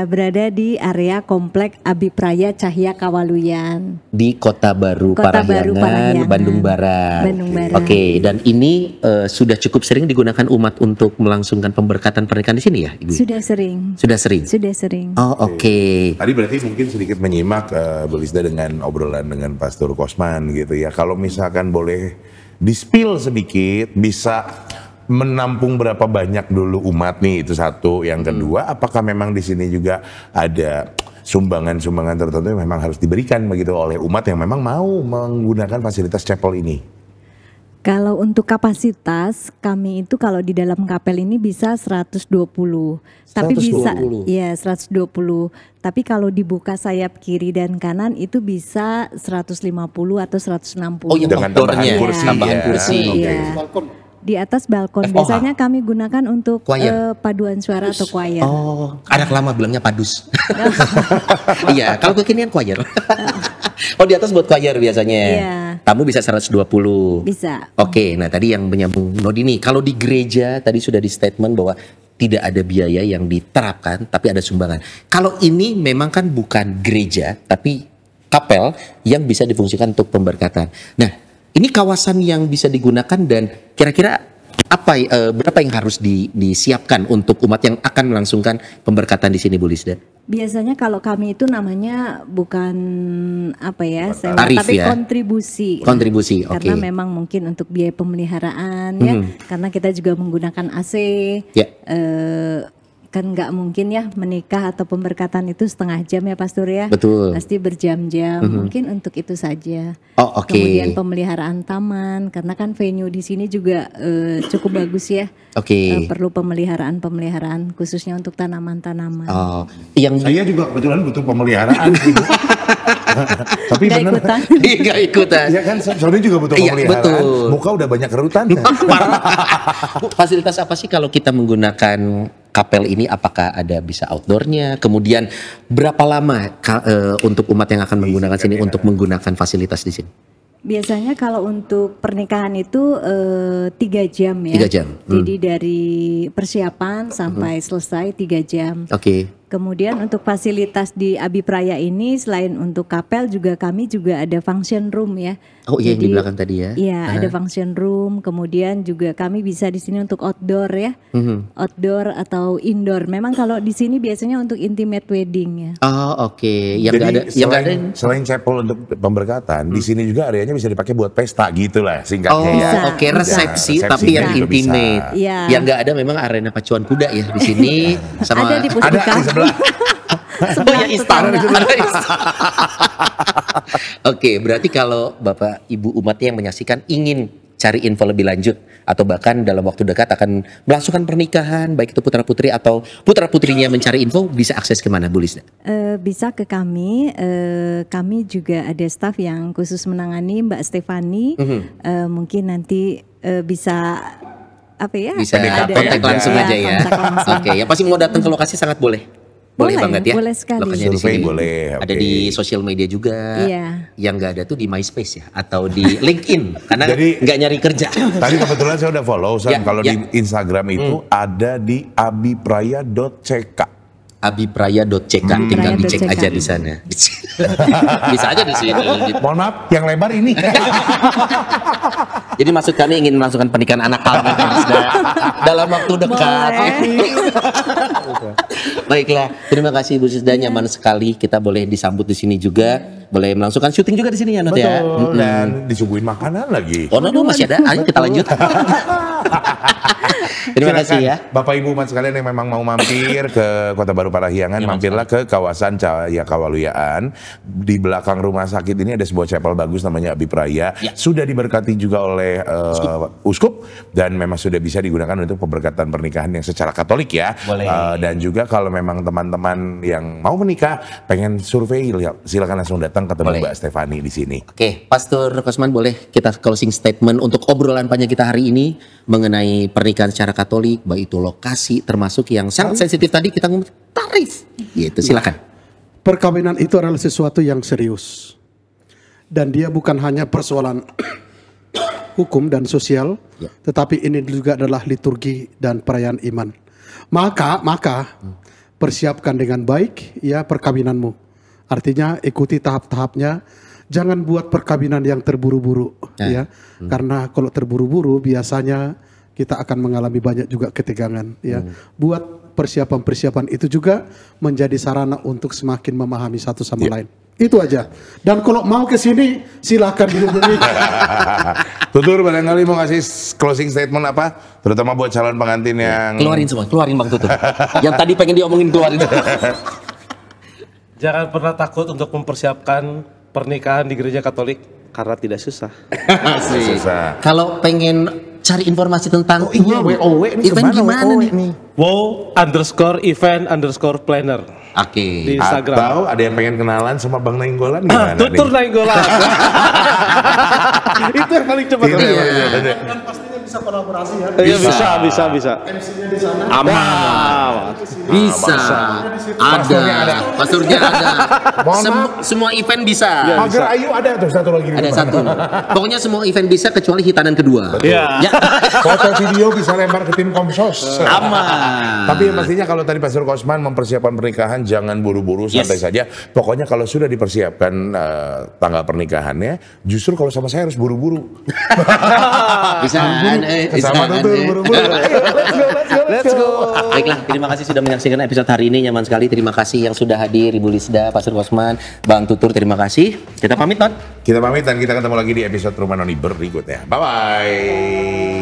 Berada di area komplek Abipraya Cahya Kawaluyan. di Kota Baru Kota Baru, Parahyangan, Parahyangan. Bandung Barat. Bandung Barat. Oke, dan ini sudah cukup sering digunakan umat untuk melangsungkan pemberkatan pernikahan di sini ya, Ibu? Sudah sering. Sudah sering. Sudah sering. Oh, oke. Tadi berarti mungkin sedikit menyimak Bu Lisda dengan obrolan dengan Pastor Kosman gitu ya. Kalau misalkan boleh di-spill sedikit, bisa menampung berapa banyak dulu umat nih, itu satu. Yang kedua, apakah memang di sini juga ada sumbangan-sumbangan tertentu yang memang harus diberikan begitu oleh umat yang memang mau menggunakan fasilitas chapel ini? Kalau untuk kapasitas kami itu kalau di dalam kapel ini bisa 120. Tapi bisa 120. ya 120. Tapi kalau dibuka sayap kiri dan kanan itu bisa 150 atau 160. Oh, iya, Dengan faktornya, tambahan kursi tambahan ya. kursi. Iya. balkon. Di atas balkon. FOH. Biasanya kami gunakan untuk Choir. paduan suara atau choir. Oh, anak lama bilangnya padus. Iya, kalau kekinian choir. Oh, di atas buat choir biasanya. Iya. Tamu bisa 120. Bisa. Oke, nah tadi yang menyambung Nodi nih, kalau di gereja tadi sudah di statement bahwa tidak ada biaya yang diterapkan, tapi ada sumbangan. Kalau ini memang kan bukan gereja, tapi kapel yang bisa difungsikan untuk pemberkatan. Nah, ini kawasan yang bisa digunakan dan kira-kira apa berapa yang harus disiapkan untuk umat yang akan melangsungkan pemberkatan di sini, Bu Lisda? Biasanya kalau kami itu namanya bukan apa ya, sewa, Tarif tapi ya? kontribusi. Kontribusi, oke. Karena memang mungkin untuk biaya pemeliharaan ya, karena kita juga menggunakan AC. Ya. Kan nggak mungkin ya menikah atau pemberkatan itu setengah jam ya Pastor ya. Betul. Pasti berjam-jam. Mungkin untuk itu saja. Oh, oke. Kemudian pemeliharaan taman, karena kan venue di sini juga cukup bagus ya. Oke. Perlu pemeliharaan khususnya untuk tanaman-tanaman. Oh, yang Saya juga kebetulan butuh pemeliharaan. Ibu. Tapi Nggak benar. ikutan. nggak ikutan. Ya kan, Sony juga butuh Iya, pemeliharaan. betul. Muka udah banyak kerutan. Bu, fasilitas apa sih kalau kita menggunakan kapel ini? Apakah ada bisa outdoornya? Kemudian berapa lama untuk umat yang akan menggunakan sini untuk menggunakan fasilitas di sini? Biasanya kalau untuk pernikahan itu 3 jam ya. 3 jam. Jadi dari persiapan sampai selesai 3 jam. Oke. Kemudian untuk fasilitas di Abipraya ini selain untuk kapel juga kami juga ada function room ya. Oh iya, yang di Jadi, belakang tadi ya. Iya, ada function room. Kemudian juga kami bisa di sini untuk outdoor ya. Outdoor atau indoor. Memang kalau di sini biasanya untuk intimate wedding ya. Oh oke. Yang Jadi nggak ada, yang nggak ada. selain chapel untuk pemberkatan, di sini juga areanya bisa dipakai buat pesta gitulah singkatnya Oh ya. Bisa. oke, resepsi Bisa. tapi yang Resepsinya juga bisa. intimate. Iya. Yang nggak ada memang arena pacuan kuda ya di sini sama. Ada di Ada Pusdika. di sebelah. Oh ya istana. tetangga. Ada istana. Oke, berarti kalau Bapak Ibu umatnya yang menyaksikan ingin cari info lebih lanjut atau bahkan dalam waktu dekat akan melangsungkan pernikahan, baik itu putra putri atau putra putrinya mencari info, bisa akses kemana, Bu Lisda? Bisa ke kami. Kami juga ada staf yang khusus menangani, Mbak Stefani. Mungkin nanti bisa apa ya? Bisa ada- kontak langsung ya, aja ya. kontak langsung. Oke, yang pasti mau datang ke lokasi sangat boleh. Boleh Boleh, banget ya. boleh sekali. Lokasinya di Survei sini. boleh, Ada oke. di sosial media juga. Iya. Yang nggak ada tuh di MySpace ya atau di LinkedIn karena Jadi- nggak nyari kerja. Tadi kebetulan saya udah follow, San. Ya, Kalau ya. di Instagram itu ada di abipraya.ck. abipraya.ck tinggal dicek Abipraya.ck. aja di sana. Bisa aja di sini. Mohon maaf, yang lebar ini. Jadi maksud kami ingin melangsungkan pernikahan anak kami dalam waktu dekat. Baiklah, terima kasih Bu Sisda, nyaman sekali kita boleh disambut di sini juga, boleh melangsungkan syuting juga di sini ya, Not ya. Betul, dan disuguhin makanan lagi. Oh, no, masih ada. Ayo kita lanjut. Terima Silakan, kasih ya. Bapak Ibu umat sekalian yang memang mau mampir ke Kota Baru Parahyangan, mampirlah ke kawasan Cahaya Kawaluyaan. Di belakang rumah sakit ini ada sebuah chapel bagus namanya Abipraya. Ya. Sudah diberkati juga oleh Uskup dan memang sudah bisa digunakan untuk pemberkatan pernikahan yang secara Katolik ya. Boleh. Dan juga kalau memang teman-teman yang mau menikah pengen survei, silakan langsung datang ketemu Boleh. Mbak Stefani di sini. Oke, Pastor Kosman, boleh kita closing statement untuk obrolan panjang kita hari ini mengenai pernikahan secara Katolik, baik itu lokasi termasuk yang sangat sensitif tadi kita ngomong tarif. Gitu, silakan. Perkawinan itu adalah sesuatu yang serius. Dan dia bukan hanya persoalan hukum dan sosial, Ya. tetapi ini juga adalah liturgi dan perayaan iman. Maka persiapkan dengan baik ya perkawinanmu. Artinya ikuti tahap-tahapnya. Jangan buat perkawinan yang terburu-buru ya. Karena kalau terburu-buru biasanya kita akan mengalami banyak juga ketegangan ya. Buat persiapan-persiapan itu juga menjadi sarana untuk semakin memahami satu sama lain. Itu aja. Dan kalau mau ke sini silakan dihubungi. Tutur barangkali mau kasih closing statement apa? Terutama buat calon pengantin yang Keluarin semua, keluarin Bang Tutur. Yang tadi pengen diomongin keluarin. Jangan pernah takut untuk mempersiapkan pernikahan di gereja Katolik karena tidak susah. Asik. susah. Kalau pengen cari informasi tentang WOW ini event kemana gimana WOW nih? Wow_event_planner Oke. di Instagram. Atau ada yang pengen kenalan sama Bang Nainggolan gimana Tutur nih? Nainggolan. Itu yang paling cepat. Itu yang paling cepat. bisa kolaborasi ya. Iya bisa. MC-nya di sana. Aman. Bisa. Ada. Pasurnya ada. Semua event bisa. Pagar Ayu ada tuh satu lagi. Ada satu. Pokoknya semua event bisa kecuali hitanan kedua. Iya. Ya. Foto video bisa lempar ke tim Komsos. Aman. Tapi pastinya kalau tadi Pastor Kosman mempersiapkan pernikahan jangan buru-buru, santai saja. Pokoknya kalau sudah dipersiapkan tanggal pernikahannya, justru kalau sama saya harus buru-buru. Bisa. Sama tuh buru-buru. Let's go. Baiklah, terima kasih sudah menyaksikan episode hari ini, nyaman sekali. Terima kasih yang sudah hadir, Ibu Lisda, Pastor Kosman, Bang Tutur, terima kasih. Kita pamit, Non. Kita pamit dan kita ketemu lagi di episode Rumah Noni berikutnya. Bye-bye.